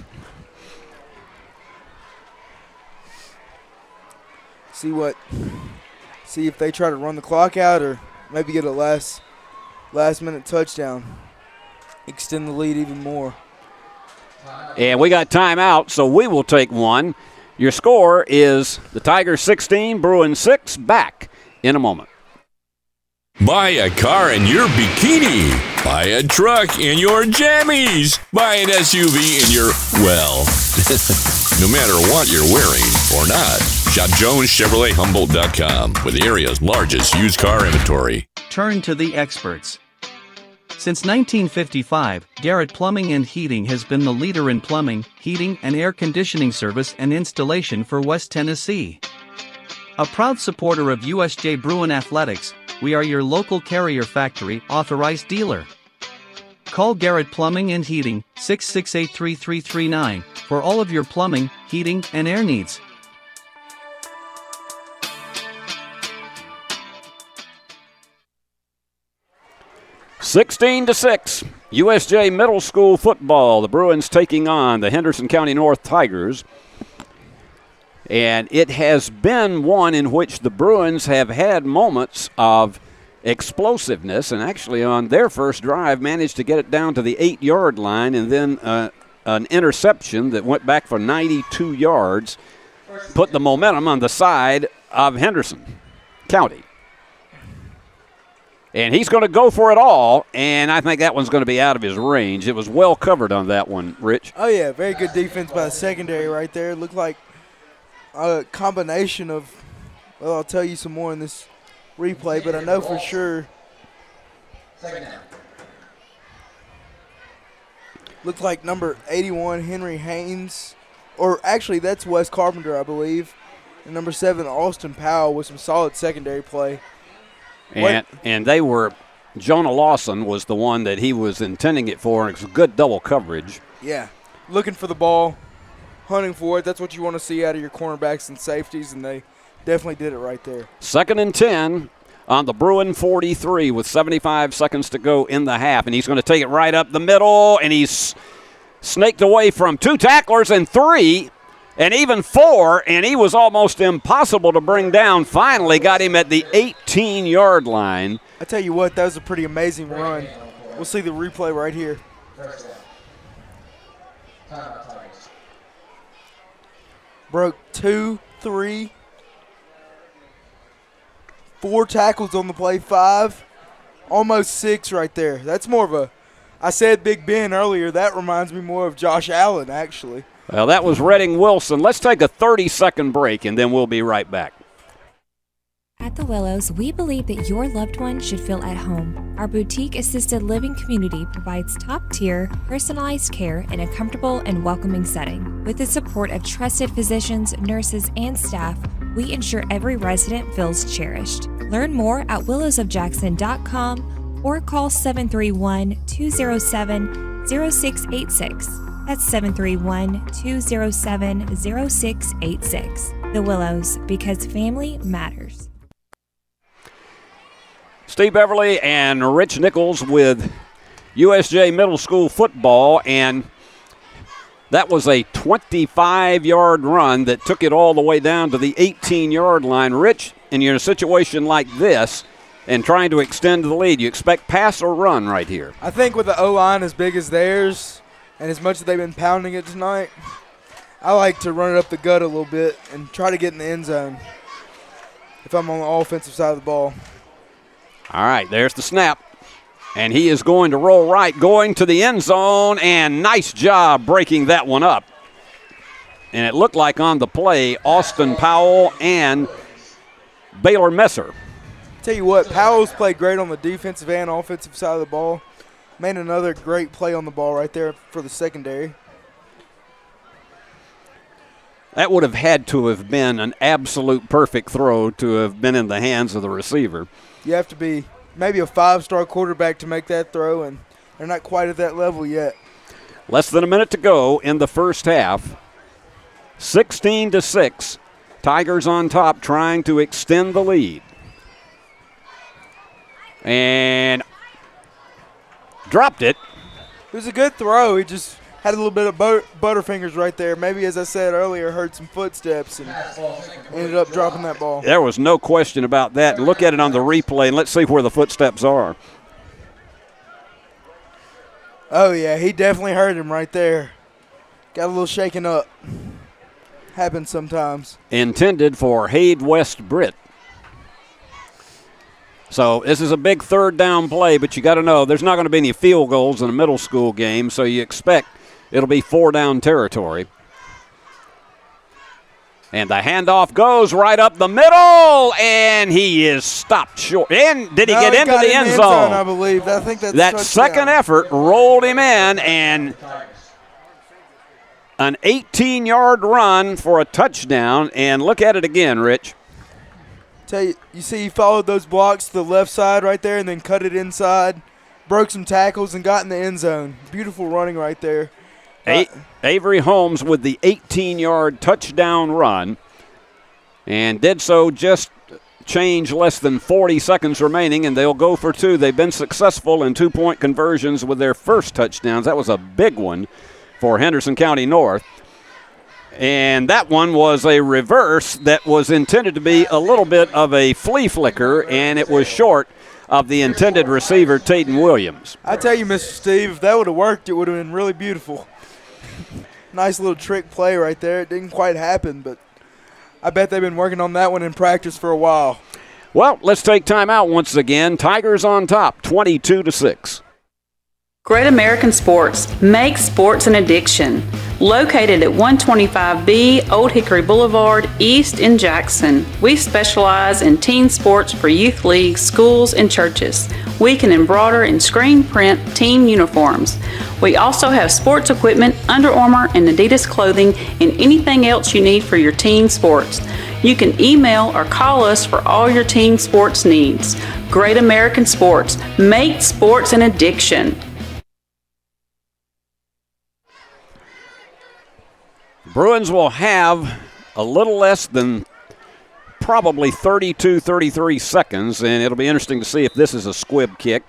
See if they try to run the clock out or maybe get a last minute touchdown. Extend the lead even more. And we got timeout, so we will take one. Your score is the Tigers 16, Bruins 6. Back in a moment. Buy a car in your bikini. Buy a truck in your jammies. Buy an SUV in your, well, no matter what you're wearing or not. Shop JonesChevroletHumboldt.com with the area's largest used car inventory. Turn to the experts. Since 1955, Garrett Plumbing and Heating has been the leader in plumbing, heating, and air conditioning service and installation for West Tennessee. A proud supporter of USJ Bruin Athletics, we are your local Carrier Factory authorized dealer. Call Garrett Plumbing and Heating 668-3339 for all of your plumbing, heating, and air needs. (16-6), USJ Middle School football. The Bruins taking on the Henderson County North Tigers. And it has been one in which the Bruins have had moments of explosiveness, and actually on their first drive managed to get it down to the 8-yard line, and then an interception that went back for 92 yards, put the momentum on the side of Henderson County. And he's going to go for it all, and I think that one's going to be out of his range. It was well covered on that one, Rich. Oh, yeah, very good defense by the secondary right there. Looked like a combination of, well, I'll tell you some more in this replay, but I know for sure. Looked like number 81, Henry Haynes, or actually that's Wes Carpenter, I believe. And number 7, Austin Powell, with some solid secondary play. And they were, Jonah Lawson was the one that he was intending it for, and it was good double coverage. Yeah, looking for the ball, hunting for it. That's what you want to see out of your cornerbacks and safeties, and they definitely did it right there. 2nd and 10 on the Bruin 43 with 75 seconds to go in the half, and he's going to take it right up the middle, and he's snaked away from 2 tacklers and 3 and even 4, and he was almost impossible to bring down. Finally got him at the 18-yard line. I tell you what, that was a pretty amazing run. We'll see the replay right here. Broke 2, 3, 4 tackles on the play, 5, almost 6 right there. That's more of a, I said Big Ben earlier, that reminds me more of Josh Allen, actually. Well, that was Redding Wilson. Let's take a 30-second break, and then we'll be right back. At The Willows, we believe that your loved one should feel at home. Our boutique assisted living community provides top-tier, personalized care in a comfortable and welcoming setting. With the support of trusted physicians, nurses, and staff, we ensure every resident feels cherished. Learn more at willowsofjackson.com or call 731-207-0686. That's 731-207-0686. The Willows, because family matters. Steve Beverly and Rich Nichols with USJ Middle School football, and that was a 25-yard run that took it all the way down to the 18-yard line. Rich, and you're in a situation like this and trying to extend the lead, you expect pass or run right here? I think with the O-line as big as theirs and as much as they've been pounding it tonight, I like to run it up the gut a little bit and try to get in the end zone if I'm on the offensive side of the ball. All right, there's the snap. And he is going to roll right, going to the end zone, and nice job breaking that one up. And it looked like on the play, Austin Powell and Baylor Messer. Tell you what, Powell's played great on the defensive and offensive side of the ball. Made another great play on the ball right there for the secondary. That would have had to have been an absolute perfect throw to have been in the hands of the receiver. You have to be maybe a 5-star quarterback to make that throw, and they're not quite at that level yet. Less than a minute to go in the first half. 16-6. Tigers on top trying to extend the lead. And dropped it. It was a good throw. He just had a little bit of butterfingers right there. Maybe, as I said earlier, heard some footsteps and ended up dropping that ball. There was no question about that. Look at it on the replay, and let's see where the footsteps are. Oh, yeah, he definitely heard him right there. Got a little shaken up. Happens sometimes. Intended for Hade West Britt. So this is a big third down play, but you got to know there's not going to be any field goals in a middle school game, so you expect it'll be 4-down territory. And the handoff goes right up the middle, and he is stopped short. And did he get into the end zone? I believe. I think that's that second effort rolled him in, and an 18-yard run for a touchdown. And look at it again, Rich. Tell you, you see he followed those blocks to the left side right there and then cut it inside, broke some tackles, and got in the end zone. Beautiful running right there. Avery Holmes with the 18-yard touchdown run, and did so just change less than 40 seconds remaining, and they'll go for two. They've been successful in two-point conversions with their first touchdowns. That was a big one for Henderson County North. And that one was a reverse that was intended to be a little bit of a flea flicker, and it was short of the intended receiver, Tayton Williams. I tell you, Mr. Steve, if that would have worked, it would have been really beautiful. Nice little trick play right there. It didn't quite happen, but I bet they've been working on that one in practice for a while. Well, let's take time out once again. Tigers on top, 22-6. Great American Sports. Make sports an addiction. Located at 125B Old Hickory Boulevard, East in Jackson. We specialize in teen sports for youth leagues, schools, and churches. We can embroider and screen print team uniforms. We also have sports equipment, Under Armour, and Adidas clothing, and anything else you need for your teen sports. You can email or call us for all your teen sports needs. Great American Sports. Make sports an addiction. Bruins will have a little less than probably 33 seconds, and it'll be interesting to see if this is a squib kick.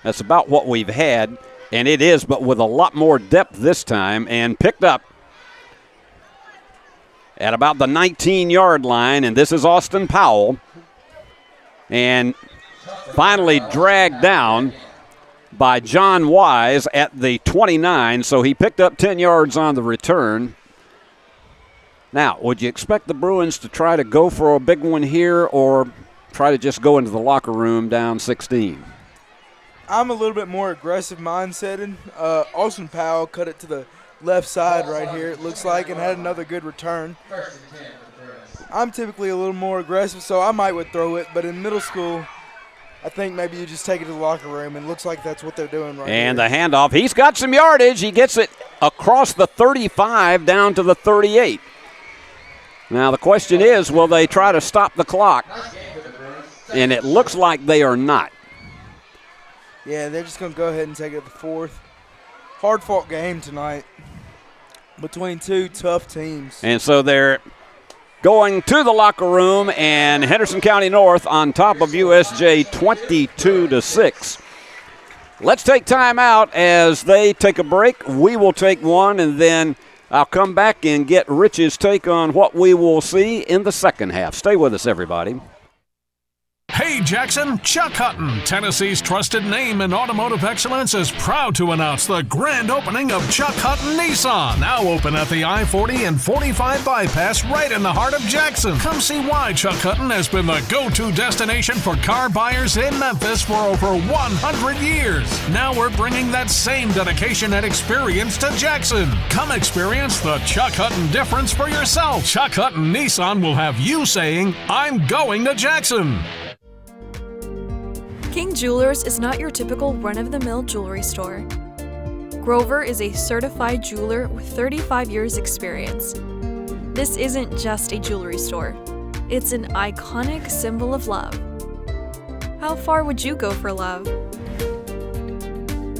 That's about what we've had, and it is, but with a lot more depth this time, and picked up at about the 19-yard line, and this is Austin Powell, and finally dragged down by John Wise at the 29, so he picked up 10 yards on the return. Now, would you expect the Bruins to try to go for a big one here or try to just go into the locker room down 16? I'm a little bit more aggressive mindseted. Austin Powell cut it to the left side right here, it looks like, and had another good return. I'm typically a little more aggressive, so I might would throw it, but in middle school, I think maybe you just take it to the locker room, and it looks like that's what they're doing right And here. the handoff, he's got some yardage. He gets it across the 35 down to the 38. Now the question is, will they try to stop the clock? And it looks like they are not. Yeah, they're just going to go ahead and take it to the fourth. Hard-fought game tonight between two tough teams. And so they're going to the locker room, and Henderson County North on top of USJ 22-6. Let's take time out as they take a break. We will take one, and then I'll come back and get Rich's take on what we will see in the second half. Stay with us, everybody. Hey Jackson, Chuck Hutton, Tennessee's trusted name in automotive excellence, is proud to announce the grand opening of Chuck Hutton Nissan, now open at the I-40 and 45 bypass right in the heart of Jackson. Come see why Chuck Hutton has been the go-to destination for car buyers in Memphis for over 100 years. Now we're bringing that same dedication and experience to Jackson. Come experience the Chuck Hutton difference for yourself. Chuck Hutton Nissan will have you saying, "I'm going to Jackson." King Jewelers is not your typical run-of-the-mill jewelry store. Grover is a certified jeweler with 35 years experience. This isn't just a jewelry store. It's an iconic symbol of love. How far would you go for love?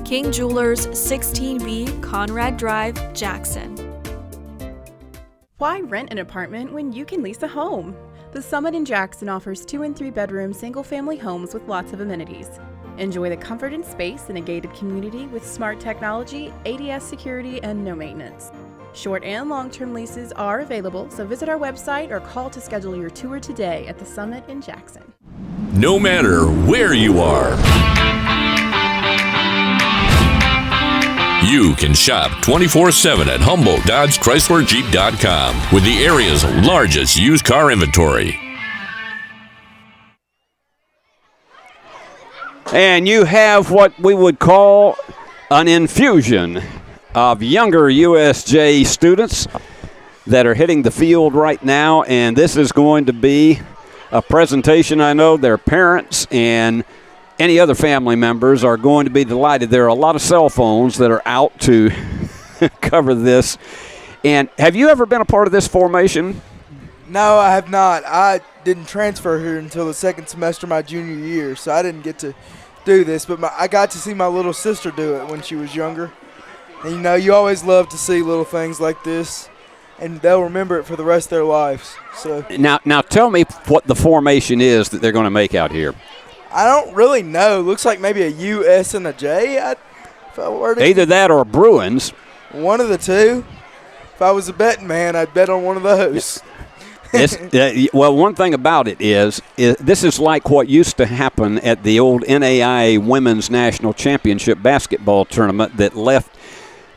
King Jewelers, 16B Conrad Drive, Jackson. Why rent an apartment when you can lease a home? The Summit in Jackson offers 2 and 3 bedroom single-family homes with lots of amenities. Enjoy the comfort and space in a gated community with smart technology, ADS security, and no maintenance. Short and long-term leases are available, so visit our website or call to schedule your tour today at the Summit in Jackson. No matter where you are, you can shop 24/7 at HumboldtDodgeChryslerJeep.com with the area's largest used car inventory. And you have what we would call an infusion of younger USJ students that are hitting the field right now, and this is going to be a presentation. I know their parents and any other family members are going to be delighted. There are a lot of cell phones that are out to cover this. And have you ever been a part of this formation? No, I have not. I didn't transfer here until the second semester of my junior year, so I didn't get to do this. But I got to see my little sister do it when she was younger. And, you know, you always love to see little things like this, and they'll remember it for the rest of their lives. So Now tell me what the formation is that they're going to make out here. I don't really know. Looks like maybe a U, S, and a J. If I were to Either that or Bruins. One of the two. If I was a betting man, I'd bet on one of those. Well, one thing about it is this is like what used to happen at the old NAIA Women's National Championship basketball tournament that left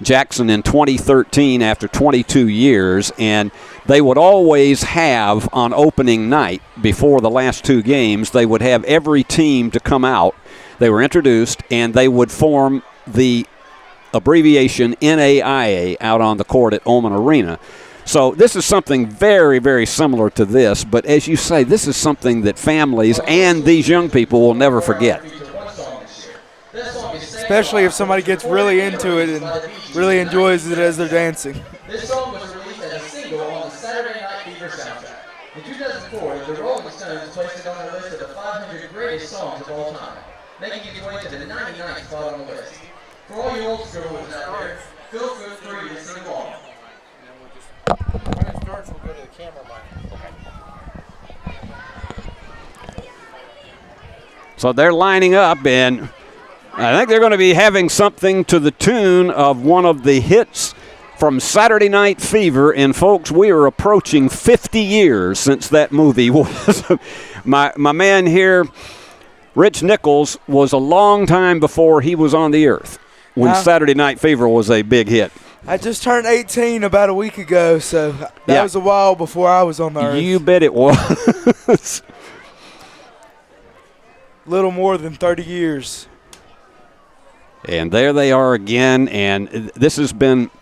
Jackson in 2013 after 22 years, and they would always have on opening night before the last 2 games, they would have every team to come out. They were introduced, and they would form the abbreviation NAIA out on the court at Oman Arena. So this is something very, very similar to this, but as you say, this is something that families and these young people will never forget. Especially if somebody gets really into it and really enjoys it as they're dancing. This song was released as a single on the Saturday Night Fever soundtrack. In 2004, the Rolling Stones placed it on their list of the 500 greatest songs of all time, making its way to the 99th spot on the list. For all you old schoolers out there, feel free to sing along. When it starts, we'll go to the camera line. So they're lining up, and I think they're going to be having something to the tune of one of the hits from Saturday Night Fever. And, folks, we are approaching 50 years since that movie was. my man here, Rich Nichols, was a long time before he was on the earth when Saturday Night Fever was a big hit. I just turned 18 about a week ago, so that was a while before I was on the earth. You bet it was. Little more than 30 years. And there they are again, and this has been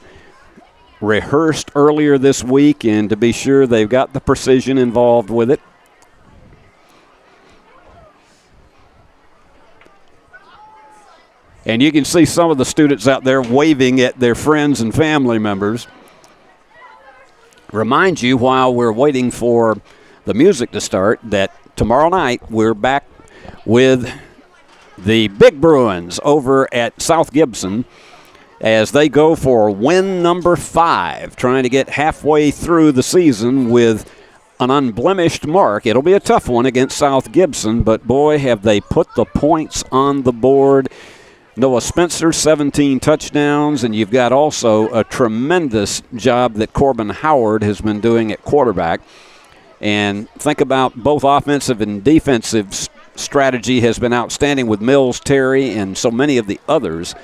rehearsed earlier this week, and to be sure, they've got the precision involved with it. And you can see some of the students out there waving at their friends and family members. Remind you, while we're waiting for the music to start, that tomorrow night we're back with the Big Bruins over at South Gibson as they go for win number 5, trying to get halfway through the season with an unblemished mark. It'll be a tough one against South Gibson, but boy, have they put the points on the board. Noah Spencer, 17 touchdowns, and you've got also a tremendous job that Corbin Howard has been doing at quarterback. And think about both offensive and defensive strategy has been outstanding with Mills, Terry, and so many of the others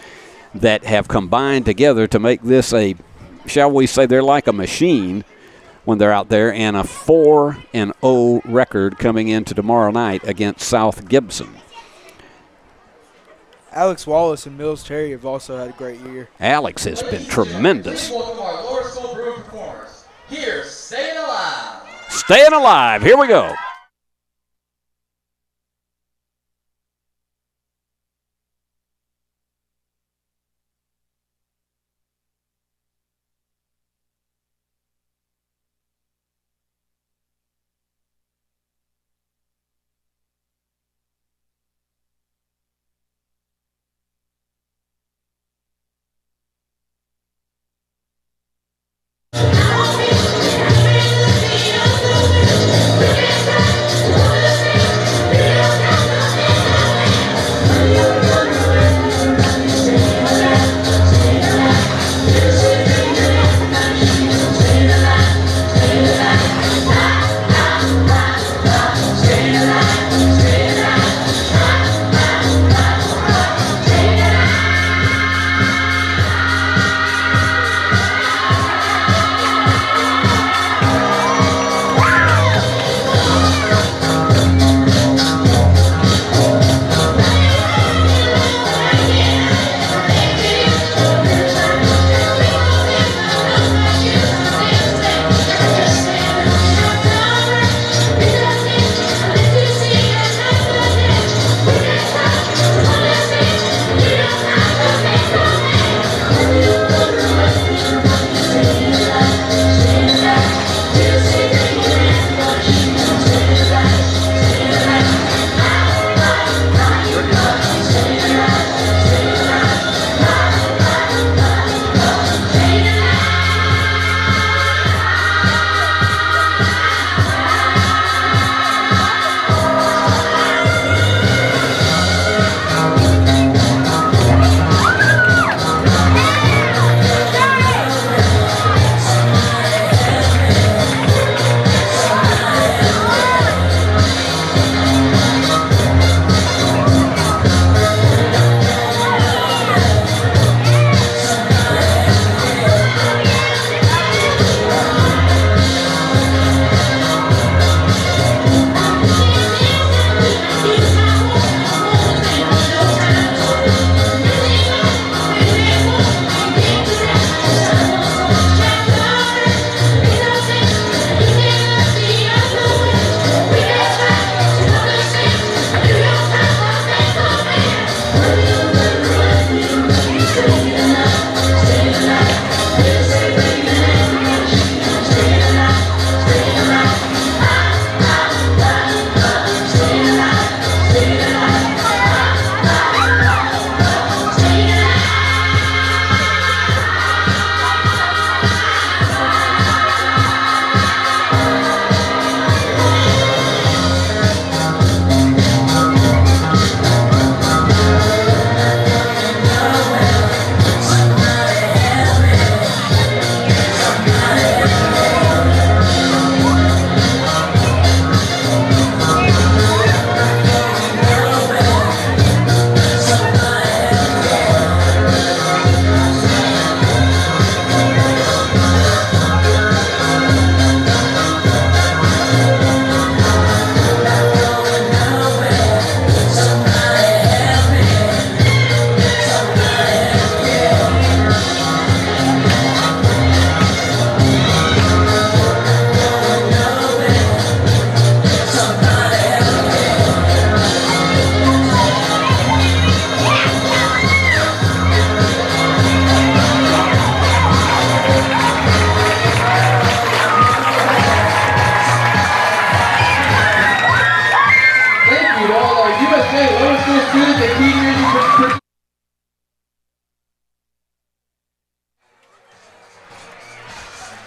that have combined together to make this a, shall we say, they're like a machine when they're out there, and a 4-0 record coming into tomorrow night against South Gibson. Alex Wallace and Mills Terry have also had a great year. Alex has been tremendous. Welcome our Lower School Brew performers. Here's Staying Alive. Staying Alive. Here we go.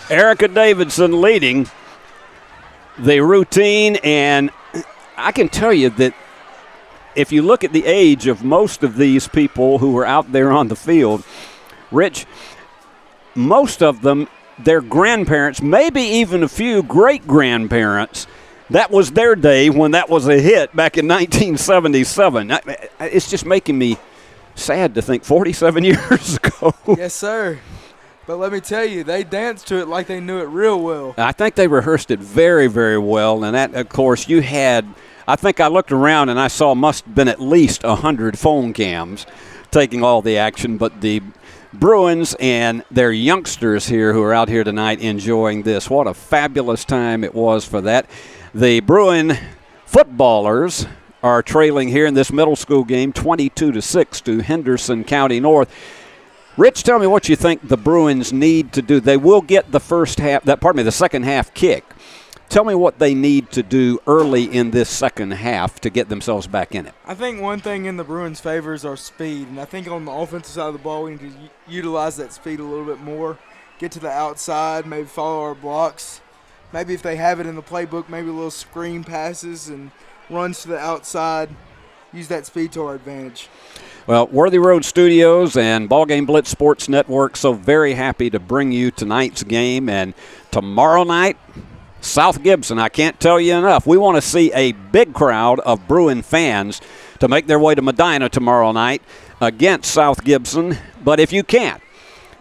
Erica Davidson leading the routine, and I can tell you that if you look at the age of most of these people who were out there on the field, Rich, most of them, their grandparents, maybe even a few great-grandparents, That was their day when that was a hit back in 1977. It's just making me sad to think 47 years ago. Yes, sir. But let me tell you, they danced to it like they knew it real well. I think they rehearsed it very, very well. And that, of course, you had, I think I looked around and I saw must have been at least 100 phone cams taking all the action. But the Bruins and their youngsters here who are out here tonight enjoying this. What a fabulous time it was for that. The Bruin footballers are trailing here in this middle school game 22-6 to Henderson County North. Rich, tell me what you think the Bruins need to do. They will get the second half kick. Tell me what they need to do early in this second half to get themselves back in it. I think one thing in the Bruins' favor is our speed, and I think on the offensive side of the ball we need to utilize that speed a little bit more, get to the outside, maybe follow our blocks. Maybe if they have it in the playbook, maybe a little screen passes and runs to the outside, use that speed to our advantage. Well, Worthy Road Studios and BallGame Blitz Sports Network, so very happy to bring you tonight's game. And tomorrow night, South Gibson, I can't tell you enough. We want to see a big crowd of Bruin fans to make their way to Medina tomorrow night against South Gibson. But if you can't,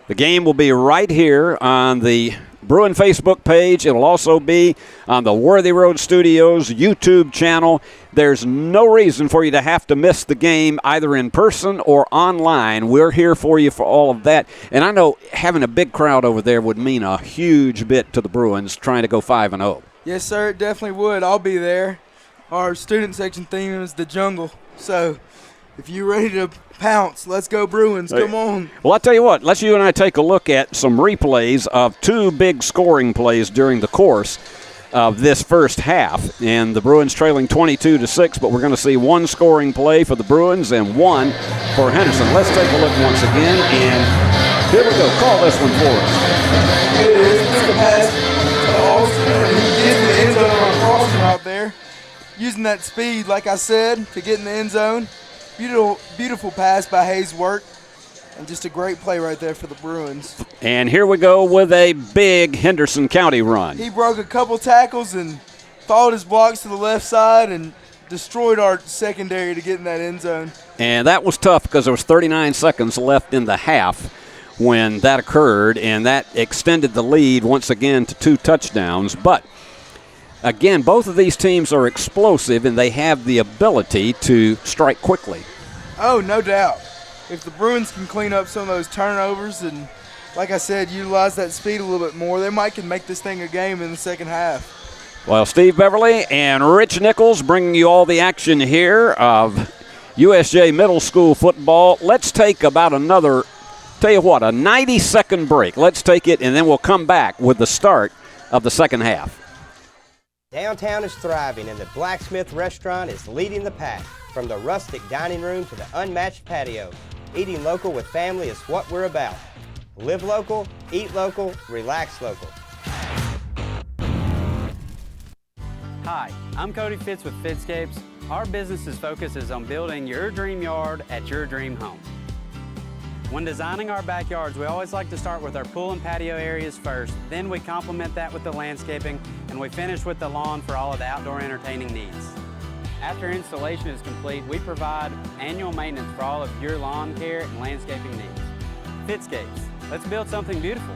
the game will be right here on the Bruin Facebook page. It'll also be on the Worthy Road Studios YouTube channel. There's no reason for you to have to miss the game either in person or online. We're here for you for all of that. And I know having a big crowd over there would mean a huge bit to the Bruins trying to go 5-0. Yes, sir, it definitely would. I'll be there. Our student section theme is the jungle. So if you're ready to pounce, let's go Bruins. Come on. Well, I'll tell you what. Let's you and I take a look at some replays of two big scoring plays during the course of this first half. And the Bruins trailing 22-6, but we're going to see one scoring play for the Bruins and one for Henderson. Let's take a look once again. And here we go. Call this one for us. It is. It's the pass to Austin, and he gets in the end zone on a crossing out there. Using that speed, like I said, to get in the end zone. Beautiful pass by Hayes Work, and just a great play right there for the Bruins. And here we go with a big Henderson County run. He broke a couple tackles and followed his blocks to the left side and destroyed our secondary to get in that end zone. And that was tough because there was 39 seconds left in the half when that occurred, and that extended the lead once again to 2 touchdowns. But again, both of these teams are explosive, and they have the ability to strike quickly. Oh, no doubt. If the Bruins can clean up some of those turnovers and, like I said, utilize that speed a little bit more, they might can make this thing a game in the second half. Well, Steve Beverly and Rich Nichols bringing you all the action here of USJ Middle School football. Let's take about another, tell you what, a 90-second break. Let's take it, and then we'll come back with the start of the second half. Downtown is thriving, and the Blacksmith Restaurant is leading the pack. From the rustic dining room to the unmatched patio, eating local with family is what we're about. Live local, eat local, relax local. Hi, I'm Cody Fitz with Fitscapes. Our business's focus is on building your dream yard at your dream home. When designing our backyards, we always like to start with our pool and patio areas first. Then we complement that with the landscaping, and we finish with the lawn for all of the outdoor entertaining needs. After installation is complete, we provide annual maintenance for all of your lawn care and landscaping needs. Fitscapes, let's build something beautiful.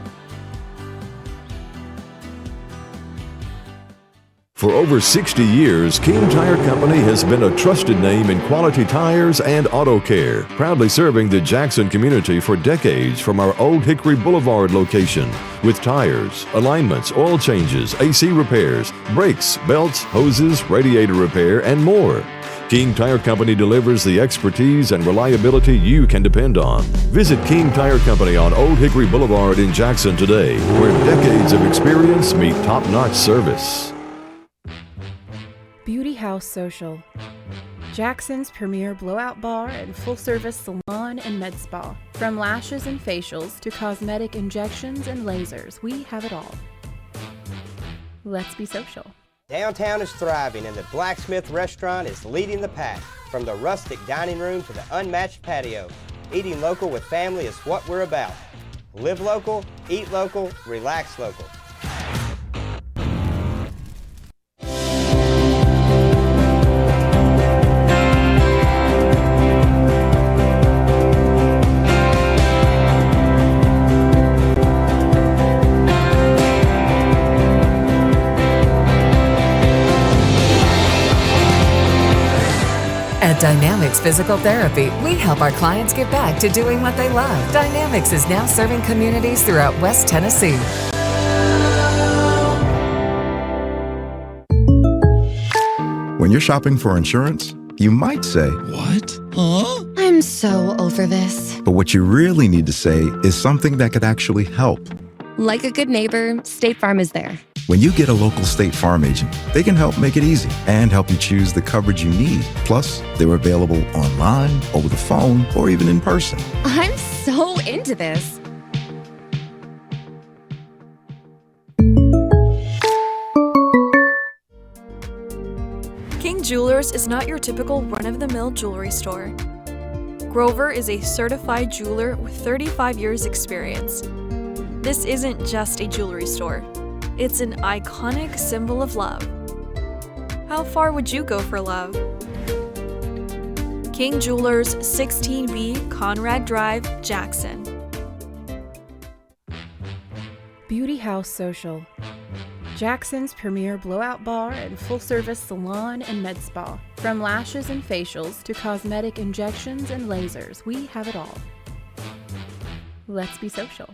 For over 60 years, King Tire Company has been a trusted name in quality tires and auto care, proudly serving the Jackson community for decades from our Old Hickory Boulevard location. With tires, alignments, oil changes, AC repairs, brakes, belts, hoses, radiator repair, and more. King Tire Company delivers the expertise and reliability you can depend on. Visit King Tire Company on Old Hickory Boulevard in Jackson today, where decades of experience meet top-notch service. Beauty House Social, Jackson's premier blowout bar and full-service salon and med spa. From lashes and facials to cosmetic injections and lasers, we have it all. Let's be social. Downtown is thriving, and the Blacksmith Restaurant is leading the pack. From the rustic dining room to the unmatched patio, eating local with family is what we're about. Live local, eat local, relax local. At Dynamics Physical Therapy, we help our clients get back to doing what they love. Dynamics is now serving communities throughout West Tennessee. When you're shopping for insurance, you might say, "What? Huh?" I'm so over this. But what you really need to say is something that could actually help. Like a good neighbor, State Farm is there. When you get a local State Farm agent, they can help make it easy and help you choose the coverage you need. Plus, they're available online, over the phone, or even in person. I'm so into this. King Jewelers is not your typical run-of-the-mill jewelry store. Grover is a certified jeweler with 35 years experience. This isn't just a jewelry store. It's an iconic symbol of love. How far would you go for love? King Jewelers, 16B Conrad Drive, Jackson. Beauty House Social. Jackson's premier blowout bar and full-service salon and med spa. From lashes and facials to cosmetic injections and lasers, we have it all. Let's be social.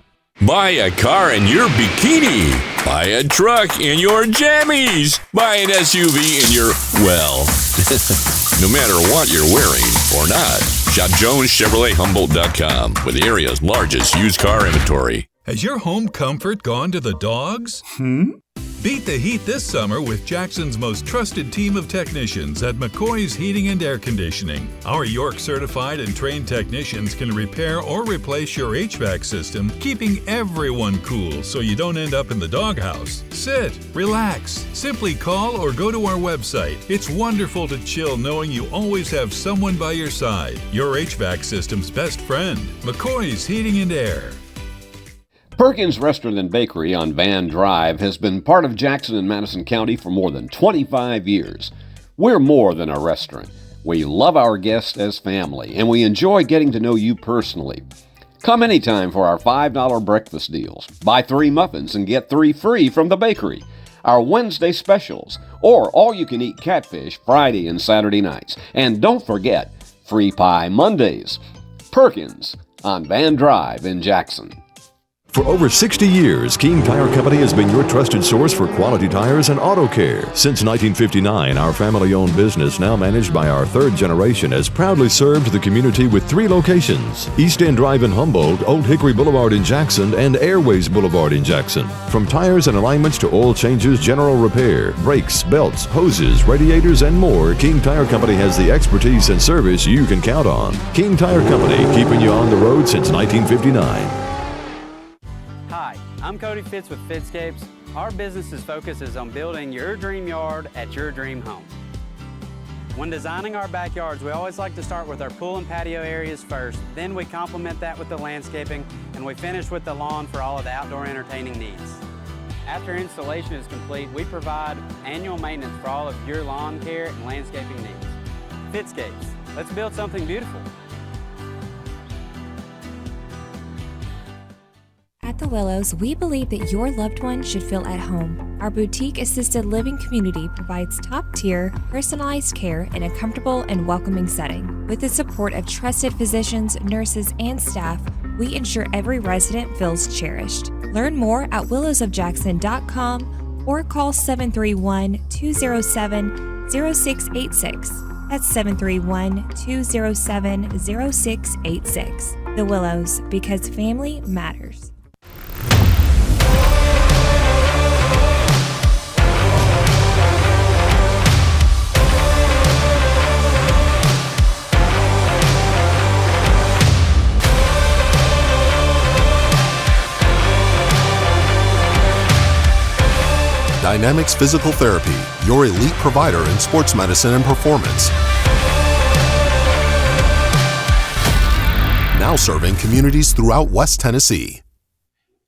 Buy a car in your bikini. Buy a truck in your jammies. Buy an SUV in your, well, no matter what you're wearing or not. Shop JonesChevroletHumboldt.com with the area's largest used car inventory. Has your home comfort gone to the dogs? Beat the heat this summer with Jackson's most trusted team of technicians at McCoy's Heating and Air Conditioning. Our York certified and trained technicians can repair or replace your HVAC system, keeping everyone cool so you don't end up in the doghouse. Sit, relax, simply call or go to our website. It's wonderful to chill knowing you always have someone by your side. Your HVAC system's best friend, McCoy's Heating and Air. Perkins Restaurant and Bakery on Van Drive has been part of Jackson and Madison County for more than 25 years. We're more than a restaurant. We love our guests as family, and we enjoy getting to know you personally. Come anytime for our $5 breakfast deals. Buy 3 muffins and get 3 free from the bakery. Our Wednesday specials, or all-you-can-eat catfish Friday and Saturday nights. And don't forget, free pie Mondays. Perkins on Van Drive in Jackson. For over 60 years, King Tire Company has been your trusted source for quality tires and auto care. Since 1959, our family-owned business, now managed by our 3rd generation, has proudly served the community with 3 locations: East End Drive in Humboldt, Old Hickory Boulevard in Jackson, and Airways Boulevard in Jackson. From tires and alignments to oil changes, general repair, brakes, belts, hoses, radiators, and more, King Tire Company has the expertise and service you can count on. King Tire Company, keeping you on the road since 1959. Hi, I'm Cody Fitz with Fitscapes. Our business's focus is on building your dream yard at your dream home. When designing our backyards, we always like to start with our pool and patio areas first. Then we complement that with the landscaping, and we finish with the lawn for all of the outdoor entertaining needs. After installation is complete, we provide annual maintenance for all of your lawn care and landscaping needs. Fitscapes, let's build something beautiful. At the Willows, we believe that your loved one should feel at home. Our boutique assisted living community provides top-tier, personalized care in a comfortable and welcoming setting. With the support of trusted physicians, nurses, and staff, we ensure every resident feels cherished. Learn more at willowsofjackson.com or call 731-207-0686. That's 731-207-0686. The Willows, because family matters. Dynamics Physical Therapy, your elite provider in sports medicine and performance. Now serving communities throughout West Tennessee.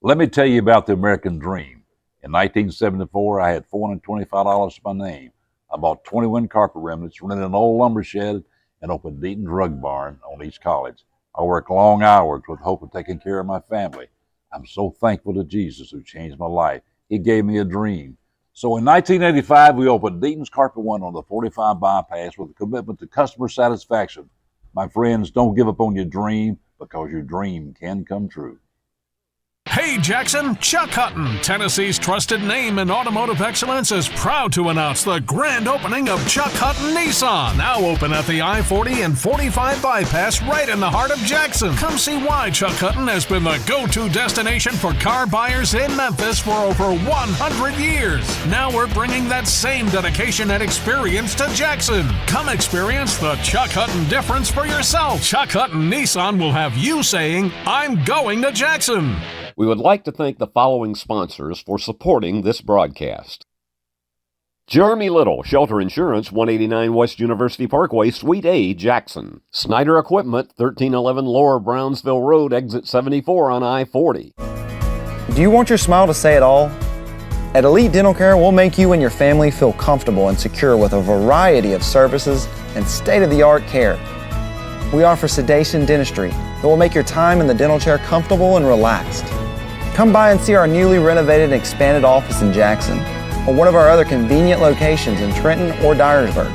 Let me tell you about the American Dream. In 1974, I had $425 to my name. I bought 21 carpet remnants, rented an old lumber shed, and opened Deaton's Rug Barn on East College. I worked long hours with hope of taking care of my family. I'm so thankful to Jesus who changed my life. He gave me a dream. So in 1985, we opened Deaton's Carpet One on the 45 bypass with a commitment to customer satisfaction. My friends, don't give up on your dream, because your dream can come true. Hey Jackson, Chuck Hutton, Tennessee's trusted name in automotive excellence, is proud to announce the grand opening of Chuck Hutton Nissan, now open at the I-40 and 45 bypass right in the heart of Jackson. Come see why Chuck Hutton has been the go-to destination for car buyers in Memphis for over 100 years. Now we're bringing that same dedication and experience to Jackson. Come experience the Chuck Hutton difference for yourself. Chuck Hutton Nissan will have you saying, I'm going to Jackson. We would like to thank the following sponsors for supporting this broadcast. Jeremy Little, Shelter Insurance, 189 West University Parkway, Suite A, Jackson. Snyder Equipment, 1311 Lower Brownsville Road, Exit 74 on I-40. Do you want your smile to say it all? At Elite Dental Care, we'll make you and your family feel comfortable and secure with a variety of services and state-of-the-art care. We offer sedation dentistry that will make your time in the dental chair comfortable and relaxed. Come by and see our newly renovated and expanded office in Jackson, or one of our other convenient locations in Trenton or Dyersburg.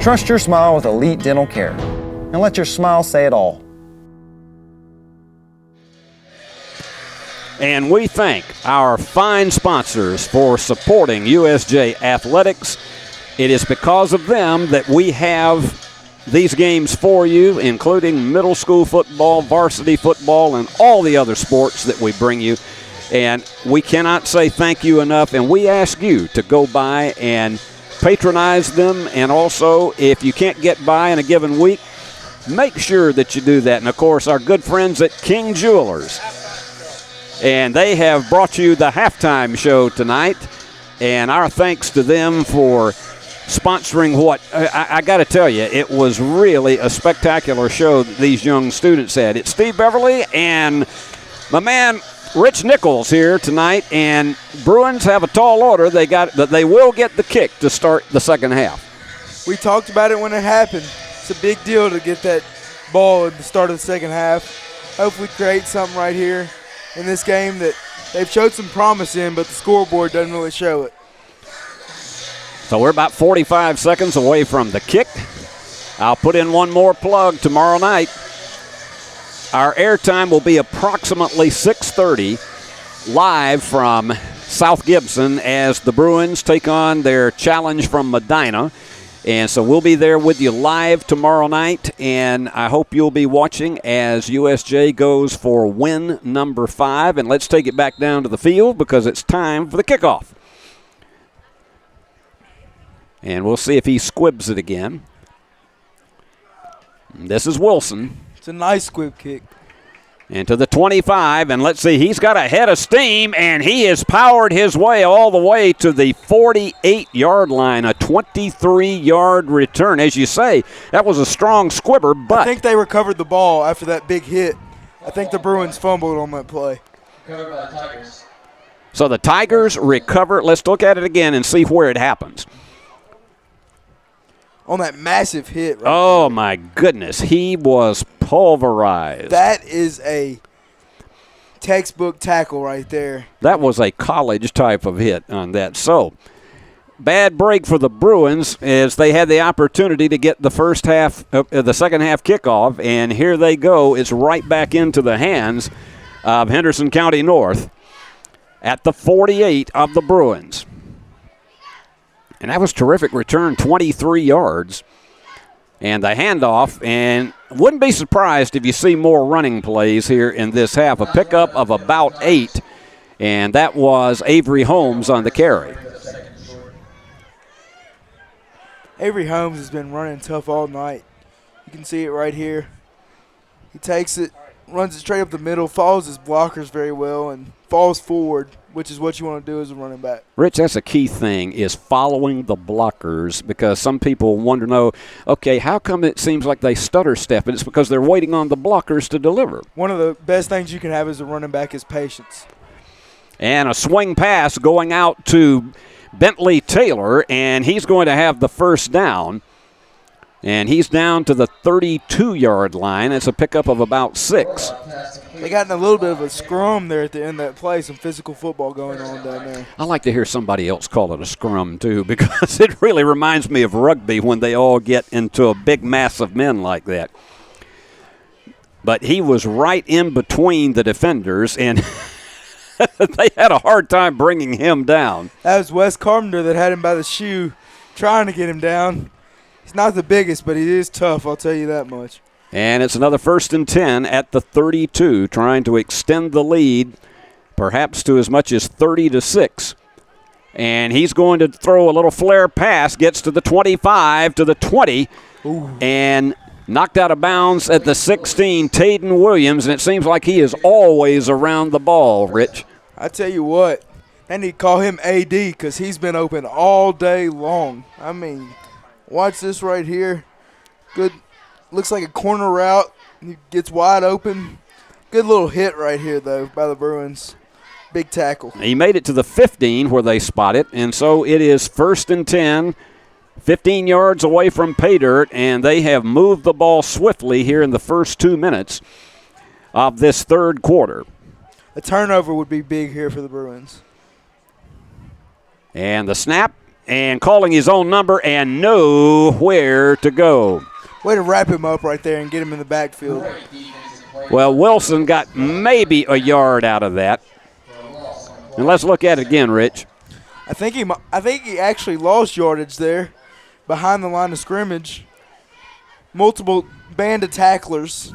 Trust your smile with Elite Dental Care, and let your smile say it all. And we thank our fine sponsors for supporting USJ Athletics. It is because of them that we have these games for you, including middle school football, varsity football, and all the other sports that we bring you. And we cannot say thank you enough, and we ask you to go by and patronize them. And also, if you can't get by in a given week, make sure that you do that. And, of course, our good friends at King Jewelers. And they have brought you the halftime show tonight. And our thanks to them for sponsoring what, I got to tell you, it was really a spectacular show that these young students had. It's Steve Beverly and my man Rich Nichols here tonight, and Bruins have a tall order. They will get the kick to start the second half. We talked about it when it happened. It's a big deal to get that ball at the start of the second half. Hopefully create something right here in this game that they've showed some promise in, but the scoreboard doesn't really show it. So we're about 45 seconds away from the kick. I'll put in one more plug tomorrow night. Our airtime will be approximately 6:30 live from South Gibson as the Bruins take on their challenge from Medina. And so we'll be there with you live tomorrow night, and I hope you'll be watching as USJ goes for win number 5. And let's take it back down to the field because it's time for the kickoff. And we'll see if he squibs it again. This is Wilson. It's a nice squib kick. Into the 25, and let's see, he's got a head of steam, and he has powered his way all the way to the 48-yard line, a 23-yard return. As you say, that was a strong squibber, but I think they recovered the ball after that big hit. I think the Bruins fumbled on that play. Covered by the Tigers. So the Tigers recover. Let's look at it again and see where it happens. On that massive hit. Right oh, my goodness. He was pulverized. That is a textbook tackle right there. That was a college type of hit on that. So, bad break for the Bruins as they had the opportunity to get the the second half kickoff, and here they go. It's right back into the hands of Henderson County North at the 48 of the Bruins. And that was terrific return, 23 yards. And the handoff, and wouldn't be surprised if you see more running plays here in this half. A pickup of about 8, and that was Avery Holmes on the carry. Avery Holmes has been running tough all night. You can see it right here. He takes it, runs it straight up the middle, follows his blockers very well, and falls forward, which is what you want to do as a running back. Rich, that's a key thing, is following the blockers, because some people wonder, okay, how come it seems like they stutter step? And it's because they're waiting on the blockers to deliver. One of the best things you can have as a running back is patience. And a swing pass going out to Bentley Taylor, and he's going to have the first down And he's down to the 32-yard line. It's a pickup of about 6. They got in a little bit of a scrum there at the end of that play, some physical football going on down there. I like to hear somebody else call it a scrum, too, because it really reminds me of rugby when they all get into a big mass of men like that. But he was right in between the defenders, and they had a hard time bringing him down. That was Wes Carpenter that had him by the shoe, trying to get him down. He's not the biggest, but he is tough, I'll tell you that much. And it's another 1st and 10 at the 32, trying to extend the lead, perhaps to as much as 30-6. And he's going to throw a little flare pass, gets to the 25, to the 20, and knocked out of bounds at the 16, Tayden Williams, and it seems like he is always around the ball, Rich. I tell you what, they need to call him AD because he's been open all day long. I mean, watch this right here. Good, looks like a corner route. He gets wide open. Good little hit right here, though, by the Bruins. Big tackle. He made it to the 15 where they spot it, and so it is 1st and 10, 15 yards away from pay dirt, and they have moved the ball swiftly here in the first 2 minutes of this third quarter. A turnover would be big here for the Bruins. And the snap, and calling his own number, and nowhere to go. Way to wrap him up right there and get him in the backfield. Well, Wilson got maybe a yard out of that. And let's look at it again, Rich. I think he actually lost yardage there behind the line of scrimmage. Multiple band of tacklers.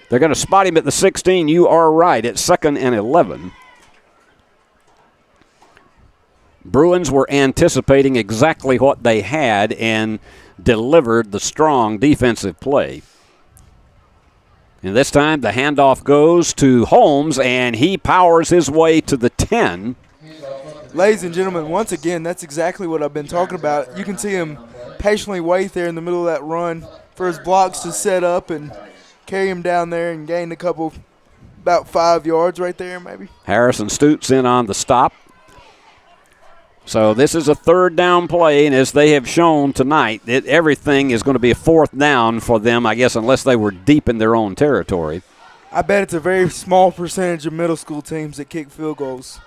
They're going to spot him at the 16. You are right. It's 2nd and 11. Bruins were anticipating exactly what they had and delivered the strong defensive play. And this time the handoff goes to Holmes, and he powers his way to the 10. Ladies and gentlemen, once again, that's exactly what I've been talking about. You can see him patiently wait there in the middle of that run for his blocks to set up and carry him down there and gain a couple, about 5 yards right there maybe. Harrison Stoops in on the stop. So this is a 3rd down play, and as they have shown tonight, everything is going to be a 4th down for them, I guess, unless they were deep in their own territory. I bet it's a very small percentage of middle school teams that kick field goals.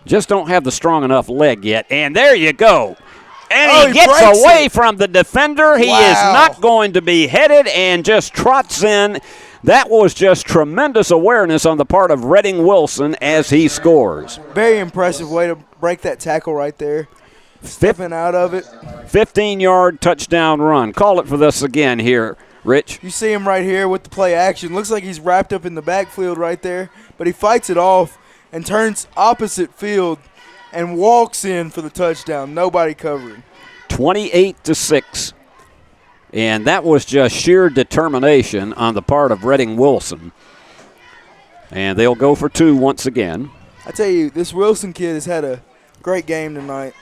Just don't have the strong enough leg yet, and there you go. And he gets away from the defender. He is not going to be headed and just trots in. That was just tremendous awareness on the part of Redding Wilson as he scores. Very impressive way to break that tackle right there. Stepping out of it. 15-yard touchdown run. Call it for this again here, Rich. You see him right here with the play action. Looks like he's wrapped up in the backfield right there, but he fights it off and turns opposite field and walks in for the touchdown. Nobody covering. 28-6. And that was just sheer determination on the part of Redding Wilson. And they'll go for 2 once again. I tell you, this Wilson kid has had a great game tonight.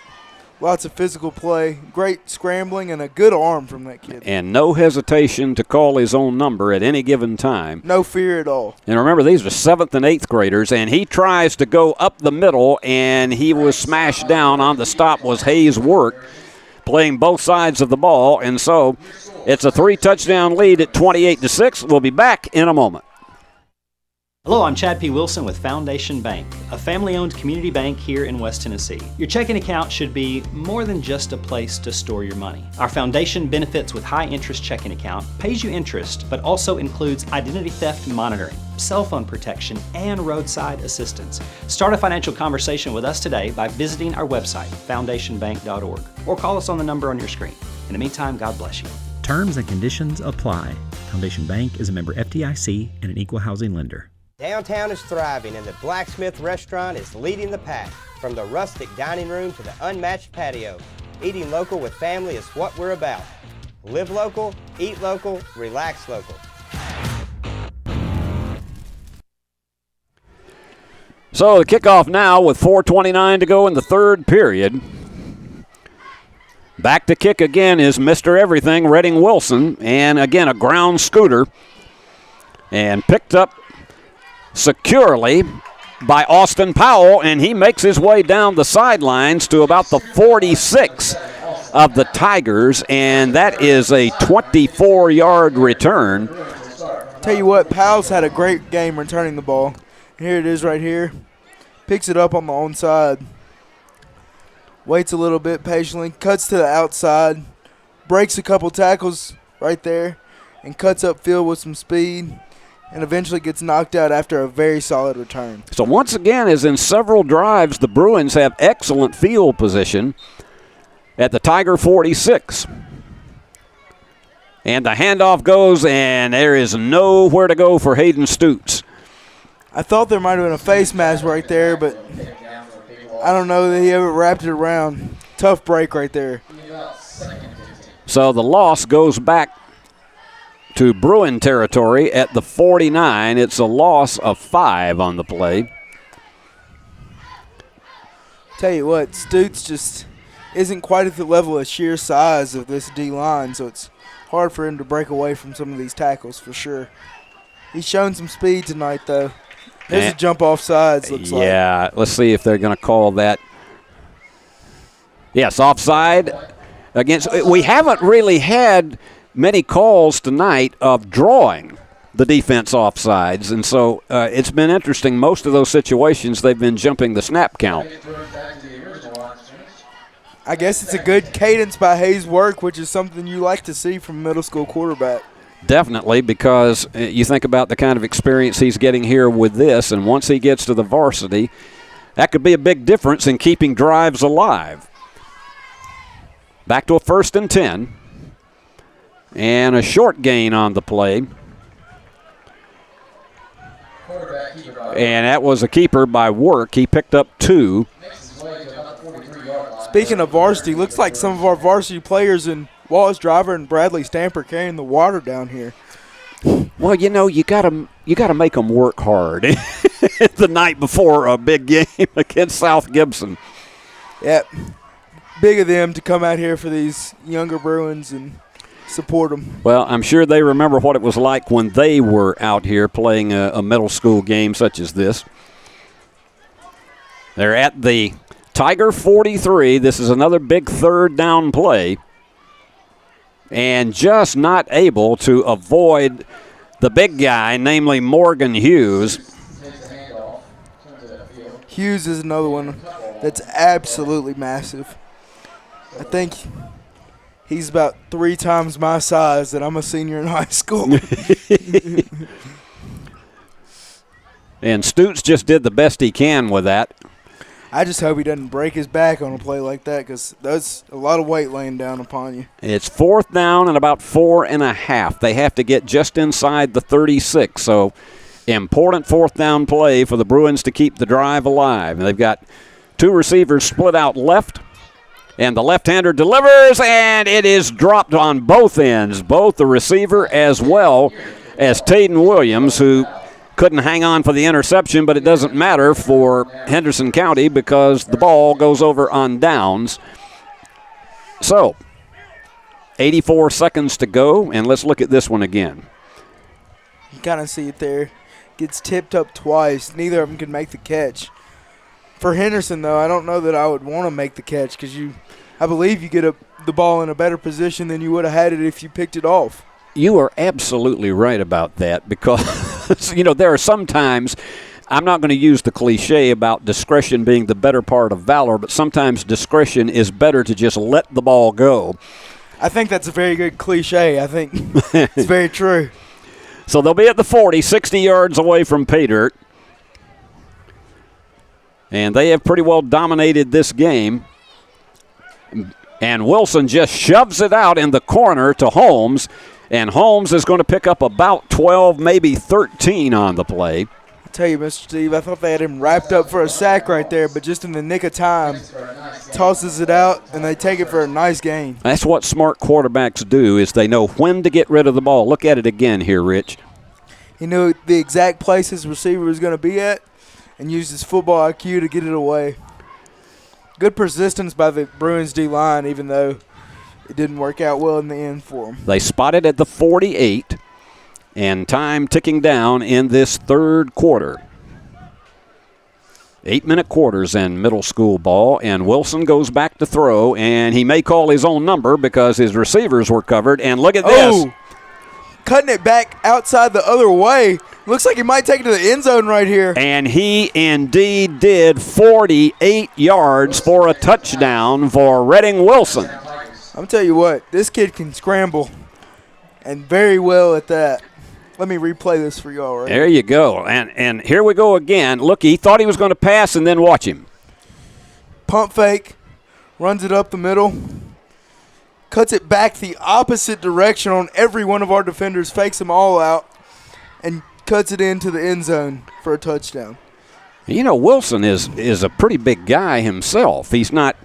Lots of physical play, great scrambling, and a good arm from that kid. And no hesitation to call his own number at any given time. No fear at all. And remember, these are 7th and 8th graders, and he tries to go up the middle, and he was smashed down. On the stop was Hayes Work, playing both sides of the ball, and so it's a 3-touchdown lead at 28-6. We'll be back in a moment. Hello, I'm Chad P. Wilson with Foundation Bank, a family-owned community bank here in West Tennessee. Your checking account should be more than just a place to store your money. Our foundation benefits with high-interest checking account pays you interest, but also includes identity theft monitoring, cell phone protection, and roadside assistance. Start a financial conversation with us today by visiting our website, foundationbank.org, or call us on the number on your screen. In the meantime, God bless you. Terms and conditions apply. Foundation Bank is a member FDIC and an equal housing lender. Downtown is thriving and the Blacksmith Restaurant is leading the pack. From the rustic dining room to the unmatched patio, eating local with family is what we're about. Live local, eat local, relax local. So the kickoff now with 4:29 to go in the third period. Back to kick again is Mr. Everything, Redding Wilson, and again a ground scooter, and picked up securely by Austin Powell, and he makes his way down the sidelines to about the 46. of the Tigers, and that is a 24-yard return. Tell you what, Powell's had a great game returning the ball. Here it is right here. Picks it up on the onside. Waits a little bit patiently. Cuts to the outside. Breaks a couple tackles right there. And cuts upfield with some speed. And eventually gets knocked out after a very solid return. So once again, as in several drives, the Bruins have excellent field position at the Tiger 46. And the handoff goes, and there is nowhere to go for Hayden Stutes. I thought there might have been a face mask right there, but I don't know that he ever wrapped it around. Tough break right there. So the loss goes back to Bruin territory at the 49. It's a loss of 5 on the play. Tell you what, Stutes just isn't quite at the level of sheer size of this D-line, so it's hard for him to break away from some of these tackles for sure. He's shown some speed tonight, though. There's a jump off sides, looks like. Yeah, let's see if they're going to call that. Yes, offside. We haven't really had many calls tonight of drawing the defense offsides, and so it's been interesting. Most of those situations, they've been jumping the snap count. I guess it's a good cadence by Hayes' work, which is something you like to see from a middle school quarterback. Definitely, because you think about the kind of experience he's getting here with this, and once he gets to the varsity, that could be a big difference in keeping drives alive. Back to a 1st and 10. And a short gain on the play. And that was a keeper by Work. He picked up 2. Speaking of varsity, looks like some of our varsity players in Wallace Driver and Bradley Stamper carrying the water down here. Well, you know, you gotta make them work hard the night before a big game against South Gibson. Yep. Big of them to come out here for these younger Bruins and support them. Well, I'm sure they remember what it was like when they were out here playing a middle school game such as this. They're at the Tiger 43. This is another big 3rd down play. And just not able to avoid the big guy, namely Morgan Hughes. Hughes is another one that's absolutely massive. I think he's about 3 times my size, and I'm a senior in high school. And Stutes just did the best he can with that. I just hope he doesn't break his back on a play like that, because that's a lot of weight laying down upon you. It's 4th down and about 4.5. They have to get just inside the 36, so important 4th down play for the Bruins to keep the drive alive. And they've got 2 receivers split out left, and the left-hander delivers, and it is dropped on both ends, both the receiver as well as Tayden Williams, who couldn't hang on for the interception, but it doesn't matter for Henderson County because the ball goes over on downs. So, 84 seconds to go, and let's look at this one again. You kind of see it there. Gets tipped up twice. Neither of them can make the catch. For Henderson, though, I don't know that I would want to make the catch because I believe you get the ball in a better position than you would have had it if you picked it off. You are absolutely right about that because, you know, there are some times, I'm not going to use the cliche about discretion being the better part of valor, but sometimes discretion is better to just let the ball go. I think that's a very good cliche. I think it's very true. So they'll be at the 40, 60 yards away from pay dirt. And they have pretty well dominated this game. And Wilson just shoves it out in the corner to Holmes. And Holmes is going to pick up about 12, maybe 13 on the play. I tell you, Mr. Steve, I thought they had him wrapped up for a sack right there, but just in the nick of time, tosses it out, and they take it for a nice gain. That's what smart quarterbacks do, is they know when to get rid of the ball. Look at it again here, Rich. He knew the exact place his receiver was going to be at and used his football IQ to get it away. Good persistence by the Bruins D-line, even though it didn't work out well in the end for them. They spotted at the 48, and time ticking down in this third quarter. 8-minute quarters in middle school ball, and Wilson goes back to throw, and he may call his own number because his receivers were covered. And look at this. Cutting it back outside the other way. Looks like he might take it to the end zone right here. And he indeed did. 48 yards for a touchdown for Redding Wilson. I'm tell you what, this kid can scramble, and very well at that. Let me replay this for y'all right There you go. And here we go again. Look, he thought he was going to pass, and then watch him. Pump fake, runs it up the middle, cuts it back the opposite direction on every one of our defenders, fakes them all out, and cuts it into the end zone for a touchdown. You know, Wilson is a pretty big guy himself. He's not,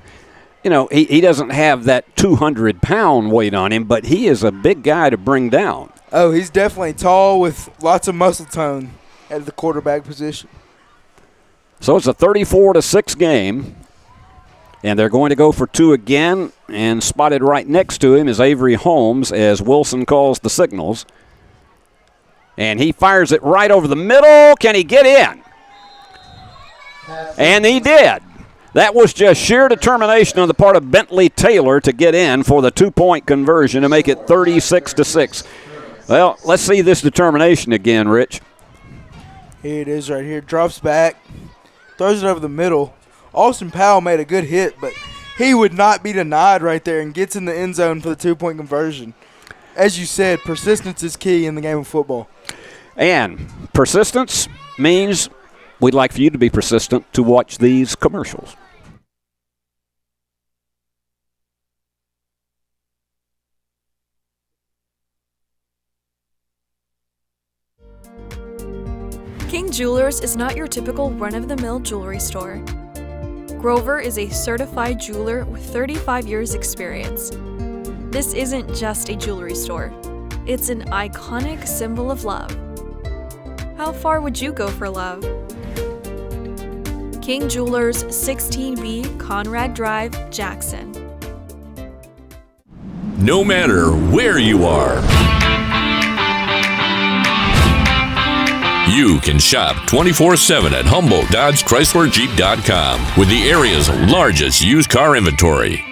you know, he doesn't have that 200-pound weight on him, but he is a big guy to bring down. Oh, he's definitely tall with lots of muscle tone at the quarterback position. So it's a 34-6 game, and they're going to go for 2 again, and spotted right next to him is Avery Holmes as Wilson calls the signals. And he fires it right over the middle. Can he get in? And he did. That was just sheer determination on the part of Bentley Taylor to get in for the 2-point conversion to make it 36-6. Well, let's see this determination again, Rich. Here it is right here. Drops back, throws it over the middle. Austin Powell made a good hit, but he would not be denied right there and gets in the end zone for the 2-point conversion. As you said, persistence is key in the game of football. And persistence means we'd like for you to be persistent to watch these commercials. King Jewelers is not your typical run-of-the-mill jewelry store. Grover is a certified jeweler with 35 years experience. This isn't just a jewelry store. It's an iconic symbol of love. How far would you go for love? King Jewelers, 16B Conrad Drive, Jackson. No matter where you are, you can shop 24/7 at Humboldt Dodge Chrysler Jeep.com with the area's largest used car inventory.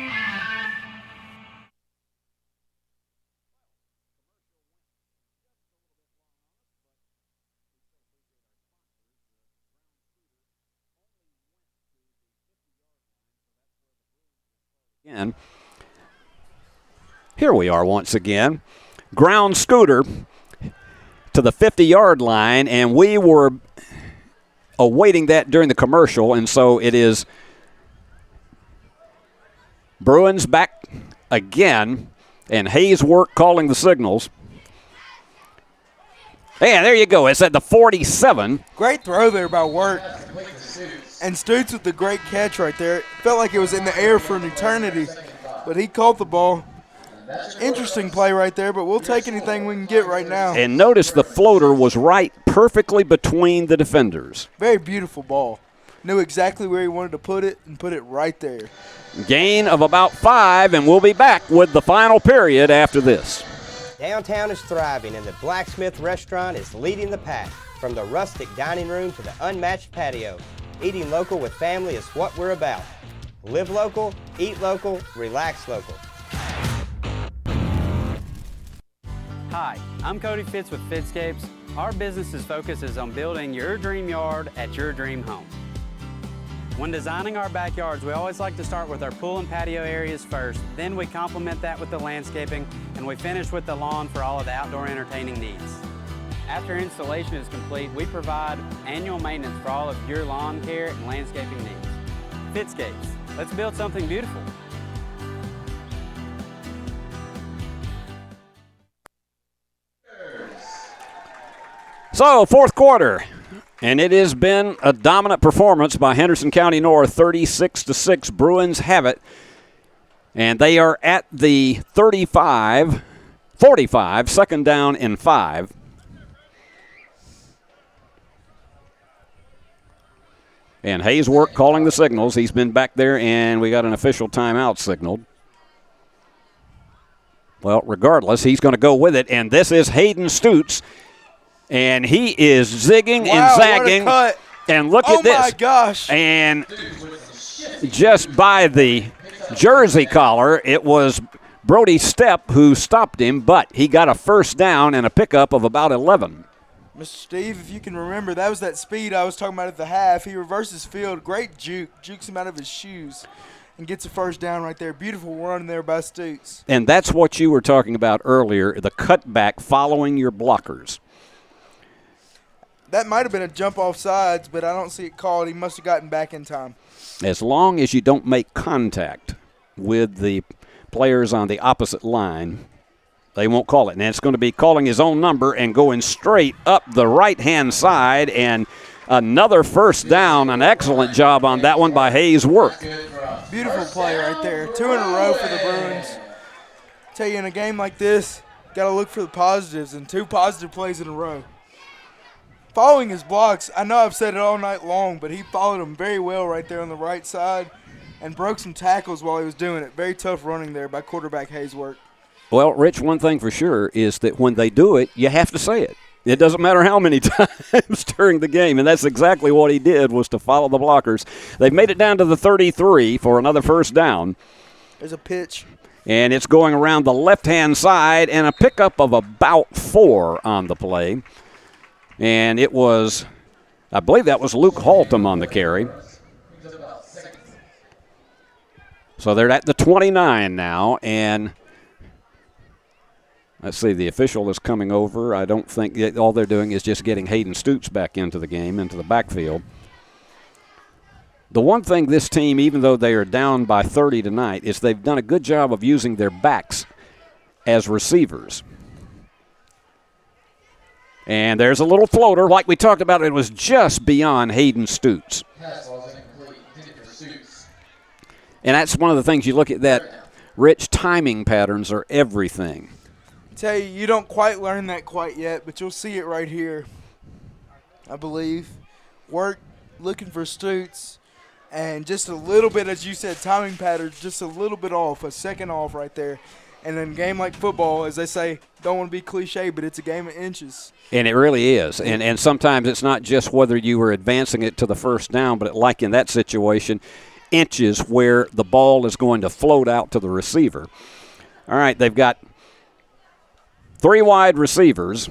Again, here we are once again. Ground scooter to the 50-yard line, and we were awaiting that during the commercial, and so it is Bruins back again, and Hayes Work calling the signals. And there you go. It's at the 47. Great throw there by Work. And Stutes with the great catch right there. It felt like it was in the air for an eternity, but he caught the ball. Interesting play right there, but we'll take anything we can get right now. And notice the floater was right perfectly between the defenders. Very beautiful ball. Knew exactly where he wanted to put it and put it right there. Gain of about 5, and we'll be back with the final period after this. Downtown is thriving, and the Blacksmith Restaurant is leading the pack. From the rustic dining room to the unmatched patio, eating local with family is what we're about. Live local, eat local, relax local. Hi, I'm Cody Fitz with Fitscapes. Our business's focus is on building your dream yard at your dream home. When designing our backyards, we always like to start with our pool and patio areas first, then we complement that with the landscaping, and we finish with the lawn for all of the outdoor entertaining needs. After installation is complete, we provide annual maintenance for all of your lawn care and landscaping needs. Fitscapes, let's build something beautiful. So, fourth quarter, and it has been a dominant performance by Henderson County North, 36-6. Bruins have it, and they are at the 45, second down and 5. And Hayes Work calling the signals. He's been back there, and we got an official timeout signaled. Well, regardless, he's going to go with it, and this is Hayden Stutes. And he is zigging and zagging. And look at this. Oh, my gosh. And just by the jersey collar, it was Brody Stepp who stopped him, but he got a first down and a pickup of about 11. Mr. Steve, if you can remember, that was that speed I was talking about at the half. He reverses field. Great juke. Jukes him out of his shoes and gets a first down right there. Beautiful run there by Stutes. And that's what you were talking about earlier, the cutback following your blockers. That might have been a jump off sides, but I don't see it called. He must have gotten back in time. As long as you don't make contact with the players on the opposite line, they won't call it. And it's going to be calling his own number and going straight up the right-hand side. And another first down. An excellent job on that one by Hayes Work. Beautiful play right there. 2 in a row for the Bruins. Tell you, in a game like this, got to look for the positives, and 2 positive plays in a row. Following his blocks, I know I've said it all night long, but he followed them very well right there on the right side and broke some tackles while he was doing it. Very tough running there by quarterback Hayes Work. Well, Rich, one thing for sure is that when they do it, you have to say it. It doesn't matter how many times during the game, and that's exactly what he did, was to follow the blockers. They've made it down to the 33 for another first down. There's a pitch. And it's going around the left-hand side, and a pickup of about 4 on the play. And it was, I believe that was Luke Haltom on the carry. So they're at the 29 now, and let's see, the official is coming over. I don't think all they're doing is just getting Hayden Stutes back into the game, into the backfield. The one thing this team, even though they are down by 30 tonight, is they've done a good job of using their backs as receivers. And there's a little floater. Like we talked about, it was just beyond Hayden Stutes. And that's one of the things you look at, that Rich, timing patterns are everything. Tell you, you don't quite learn that quite yet, but you'll see it right here, I believe. Work looking for Stutes, and just a little bit, as you said, timing patterns, just a little bit off, a second off right there. And in a game like football, as they say, don't want to be cliche, but it's a game of inches. And it really is. And sometimes it's not just whether you were advancing it to the first down, but like in that situation, inches where the ball is going to float out to the receiver. All right, they've got 3 wide receivers,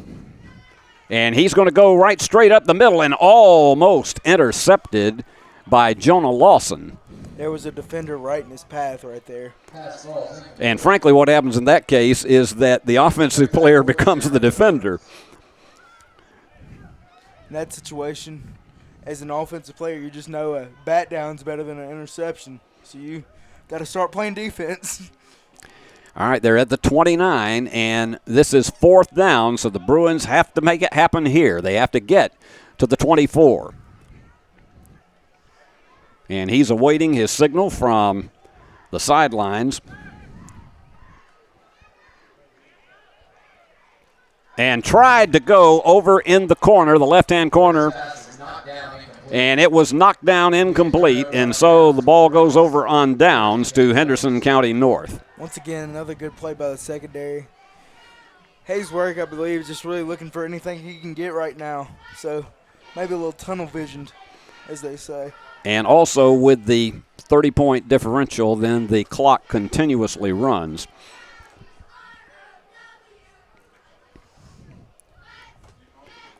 and he's going to go right straight up the middle and almost intercepted by Jonah Lawson. There was a defender right in his path right there. And frankly, what happens in that case is that the offensive player becomes the defender. In that situation, as an offensive player, you just know a bat down's better than an interception. So you got to start playing defense. All right, they're at the 29, and this is 4th down, so the Bruins have to make it happen here. They have to get to the 24. And he's awaiting his signal from the sidelines. And tried to go over in the corner, the left-hand corner, and it was knocked down incomplete, and so the ball goes over on downs to Henderson County North. Once again, another good play by the secondary. Hayes Work, I believe, is just really looking for anything he can get right now. So maybe a little tunnel visioned, as they say. And also with the 30-point differential, then the clock continuously runs.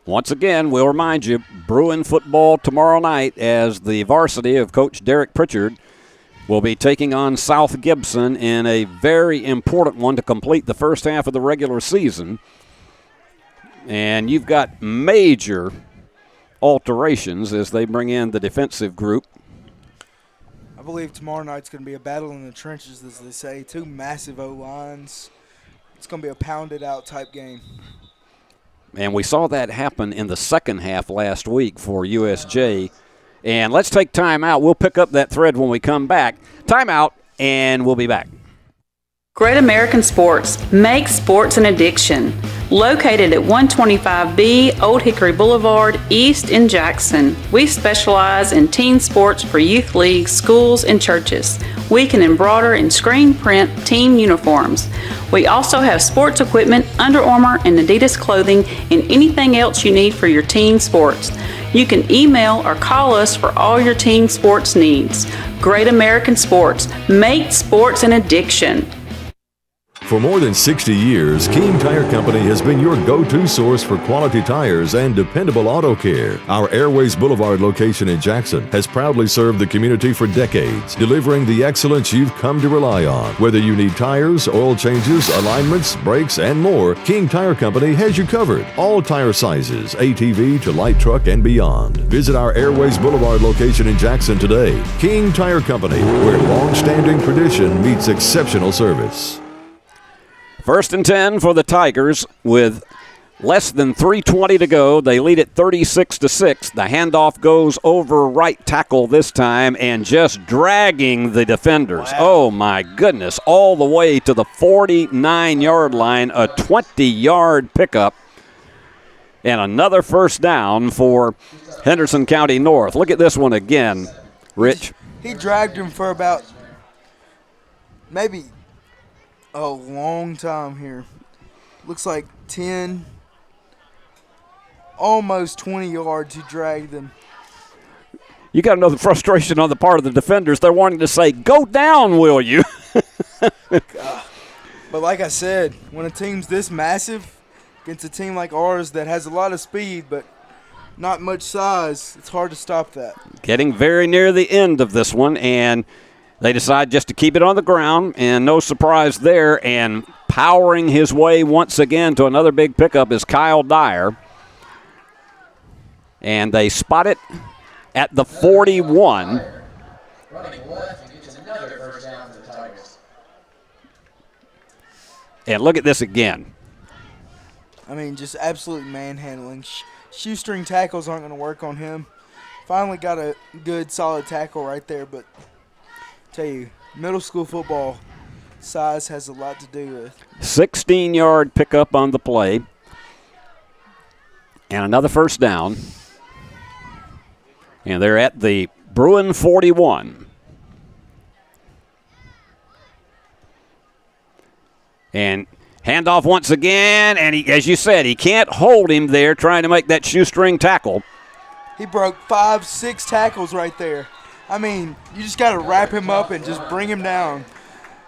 Once again, we'll remind you, Bruin football tomorrow night as the varsity of Coach Derek Pritchard will be taking on South Gibson in a very important one to complete the first half of the regular season. And you've got major alterations as they bring in the defensive group. I believe tomorrow night's going to be a battle in the trenches, as they say. 2 massive O-lines. It's going to be a pounded-out type game. And we saw that happen in the second half last week for USJ. And let's take time out. We'll pick up that thread when we come back. Time out, and we'll be back. Great American Sports. Make sports an addiction. Located at 125B Old Hickory Boulevard, East in Jackson. We specialize in teen sports for youth leagues, schools, and churches. We can embroider and screen print team uniforms. We also have sports equipment, Under Armour, and Adidas clothing, and anything else you need for your teen sports. You can email or call us for all your team sports needs. Great American Sports. Make sports an addiction. For more than 60 years, King Tire Company has been your go-to source for quality tires and dependable auto care. Our Airways Boulevard location in Jackson has proudly served the community for decades, delivering the excellence you've come to rely on. Whether you need tires, oil changes, alignments, brakes, and more, King Tire Company has you covered. All tire sizes, ATV to light truck and beyond. Visit our Airways Boulevard location in Jackson today. King Tire Company, where long-standing tradition meets exceptional service. 1st and 10 for the Tigers with less than 3:20 to go. They lead it 36-6. The handoff goes over right tackle this time and just dragging the defenders. Wow. Oh, my goodness. All the way to the 49-yard line, a 20-yard pickup. And another first down for Henderson County North. Look at this one again, Rich. He dragged him for about maybe a long time here. Looks like 10, almost 20 yards he dragged them. You got to know the frustration on the part of the defenders. They're wanting to say, go down, will you? But like I said, when a team's this massive against a team like ours that has a lot of speed but not much size, it's hard to stop that. Getting very near the end of this one, and they decide just to keep it on the ground, and no surprise there. And powering his way once again to another big pickup is Kyle Dyer. And they spot it at the 41. Running left and gets another first down for the Tigers. And look at this again. I mean, just absolute manhandling. Shoestring tackles aren't going to work on him. Finally got a good, solid tackle right there, but tell you, middle school football size has a lot to do with. 16-yard pickup on the play. And another first down. And they're at the Bruin 41. And handoff once again, and he, as you said, he can't hold him there trying to make that shoestring tackle. He broke 5-6 tackles right there. I mean, you just got to wrap him up and just bring him down.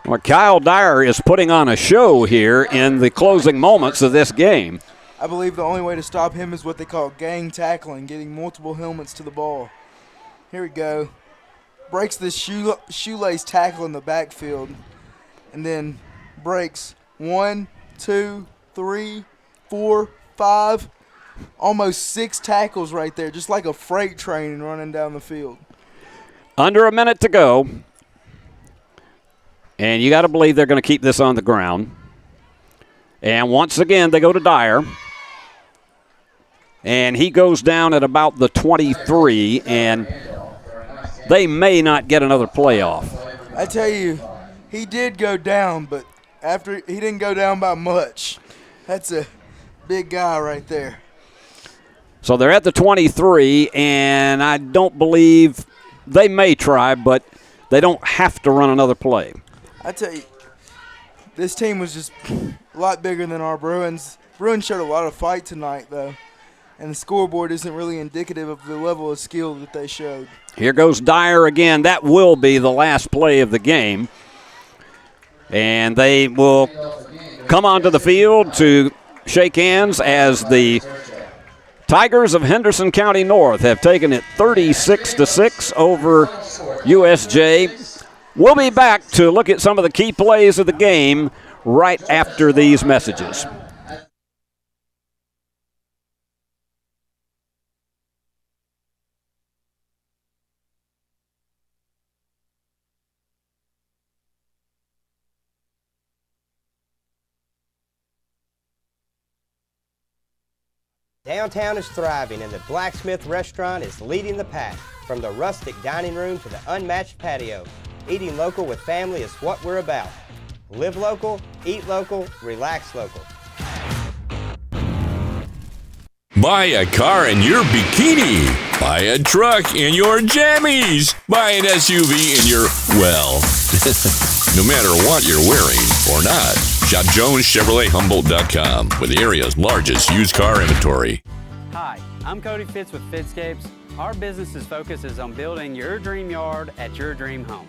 Well, Kyle Dyer is putting on a show here in the closing moments of this game. I believe the only way to stop him is what they call gang tackling, getting multiple helmets to the ball. Here we go. Breaks this shoelace tackle in the backfield, and then breaks 1, 2, 3, 4, 5, almost 6 tackles right there, just like a freight train running down the field. Under a minute to go. And you got to believe they're going to keep this on the ground. And once again, they go to Dyer. And he goes down at about the 23, and they may not get another playoff. I tell you, he did go down, but after he didn't go down by much. That's a big guy right there. So they're at the 23, and I don't believe they may try, but they don't have to run another play. I tell you, this team was just a lot bigger than our Bruins. Bruins showed a lot of fight tonight, though, and the scoreboard isn't really indicative of the level of skill that they showed. Here goes Dyer again. That will be the last play of the game. And they will come onto the field to shake hands as the Tigers of Henderson County North have taken it 36-6 over USJ. We'll be back to look at some of the key plays of the game right after these messages. Downtown is thriving and the Blacksmith Restaurant is leading the pack. From the rustic dining room to the unmatched patio, eating local with family is what we're about. Live local, eat local, relax local. Buy a car in your bikini. Buy a truck in your jammies. Buy an SUV in your, well, no matter what you're wearing or not. Shop JonesChevroletHumboldt.com with the area's largest used car inventory. Hi, I'm Cody Fitz with Fitscapes. Our business's focus is on building your dream yard at your dream home.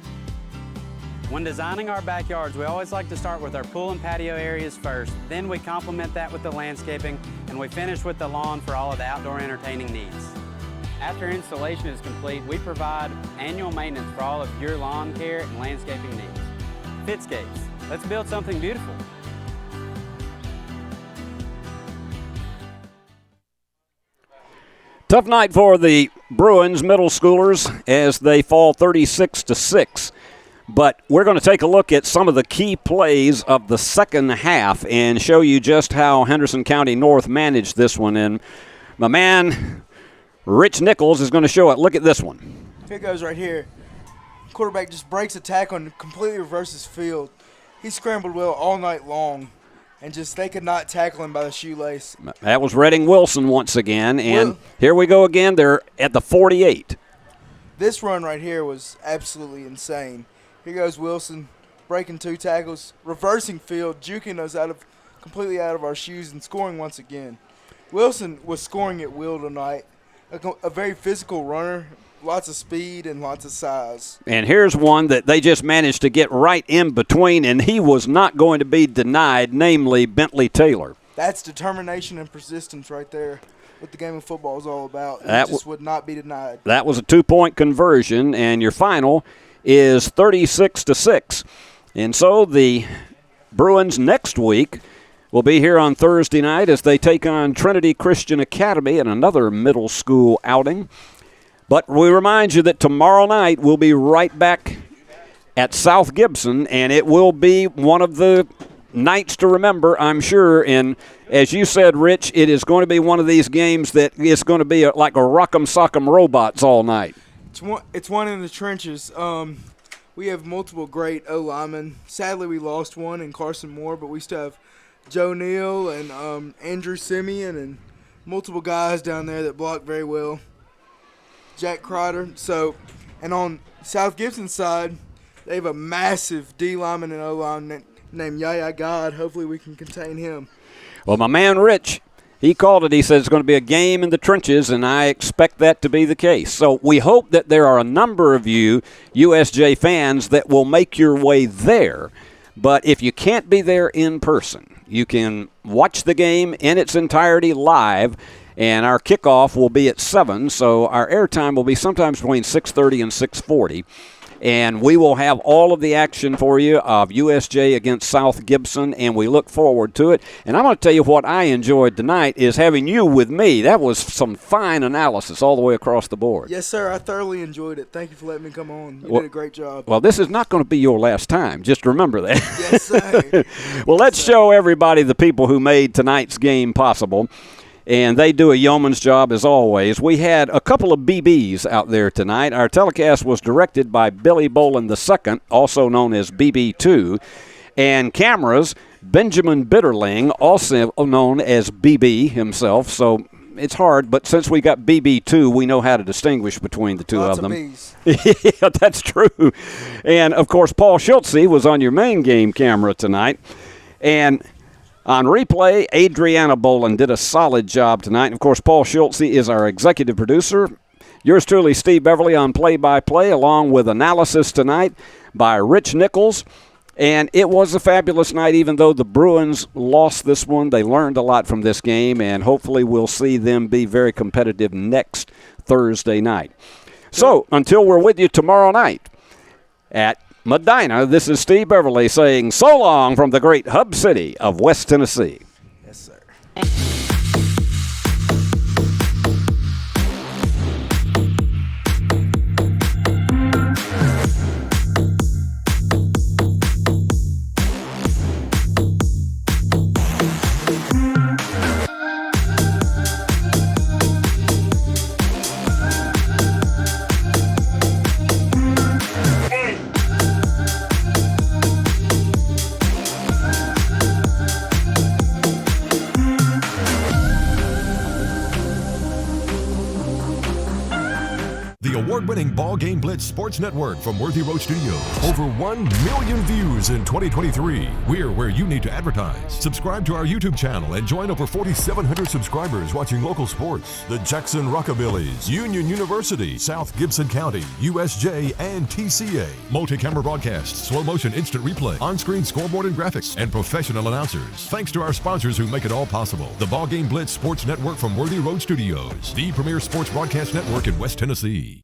When designing our backyards, we always like to start with our pool and patio areas first. Then we complement that with the landscaping, and we finish with the lawn for all of the outdoor entertaining needs. After installation is complete, we provide annual maintenance for all of your lawn care and landscaping needs. Fitscapes, let's build something beautiful. Tough night for the Bruins middle schoolers as they fall 36-6. But we're going to take a look at some of the key plays of the second half and show you just how Henderson County North managed this one. And my man, Rich Nichols, is going to show it. Look at this one. Here it goes right here. Quarterback just breaks a tackle and completely reverses field. He scrambled well all night long, and just they could not tackle him by the shoelace. That was Redding Wilson once again, and here we go again. They're at the 48. This run right here was absolutely insane. Here goes Wilson, breaking 2 tackles, reversing field, juking us completely out of our shoes, and scoring once again. Wilson was scoring at will tonight. A very physical runner, lots of speed and lots of size. And here's one that they just managed to get right in between, and he was not going to be denied, namely Bentley Taylor. That's determination and persistence right there. What the game of football is all about. It just would not be denied. That was a 2-point conversion, and your final is 36-6. And so the Bruins next week will be here on Thursday night as they take on Trinity Christian Academy in another middle school outing. But we remind you that tomorrow night we'll be right back at South Gibson, and it will be one of the nights to remember, I'm sure. And as you said, Rich, it is going to be one of these games that is going to be like a rock'em sock'em robots all night. It's one in the trenches. We have multiple great O-linemen. Sadly, we lost one in Carson Moore, but we still have Joe Neal and Andrew Simeon and multiple guys down there that block very well. Jack Crider. And on South Gibson's side, they have a massive D lineman and O-line named Yaya God. Hopefully we can contain him. Well, my man Rich, he called it. He said it's going to be a game in the trenches, and I expect that to be the case. So we hope that there are a number of you USJ fans that will make your way there. But if you can't be there in person, you can watch the game in its entirety live. And our kickoff will be at 7, so our airtime will be sometimes between 6:30 and 6:40. And we will have all of the action for you of USJ against South Gibson, and we look forward to it. And I'm going to tell you what I enjoyed tonight is having you with me. That was some fine analysis all the way across the board. Yes, sir. I thoroughly enjoyed it. Thank you for letting me come on. You did a great job. Well, this is not going to be your last time. Just remember that. Yes, sir. Well, let's show everybody the people who made tonight's game possible. And they do a yeoman's job as always. We had a couple of BBs out there tonight. Our telecast was directed by Billy Bolin II, also known as BB2. And cameras, Benjamin Bitterling, also known as BB himself. So it's hard, but since we got BB2, we know how to distinguish between the two of them. Yeah, that's true. And, of course, Paul Schultze was on your main game camera tonight. And on replay, Adriana Bolin did a solid job tonight. And, of course, Paul Schultze is our executive producer. Yours truly, Steve Beverly, on play-by-play, along with analysis tonight by Rich Nichols. And it was a fabulous night, even though the Bruins lost this one. They learned a lot from this game, and hopefully we'll see them be very competitive next Thursday night. So, until we're with you tomorrow night at Medina, this is Steve Beverly saying so long from the great hub city of West Tennessee. Yes, sir. award-winning BallGame Blitz Sports Network from Worthy Road Studios. Over 1 million views in 2023. We're where you need to advertise. Subscribe to our YouTube channel and join over 4,700 subscribers watching local sports. The Jackson Rockabillys, Union University, South Gibson County, USJ, and TCA. Multi-camera broadcasts, slow motion instant replay, on-screen scoreboard and graphics, and professional announcers. Thanks to our sponsors who make it all possible. The BallGame Blitz Sports Network from Worthy Road Studios, the premier sports broadcast network in West Tennessee.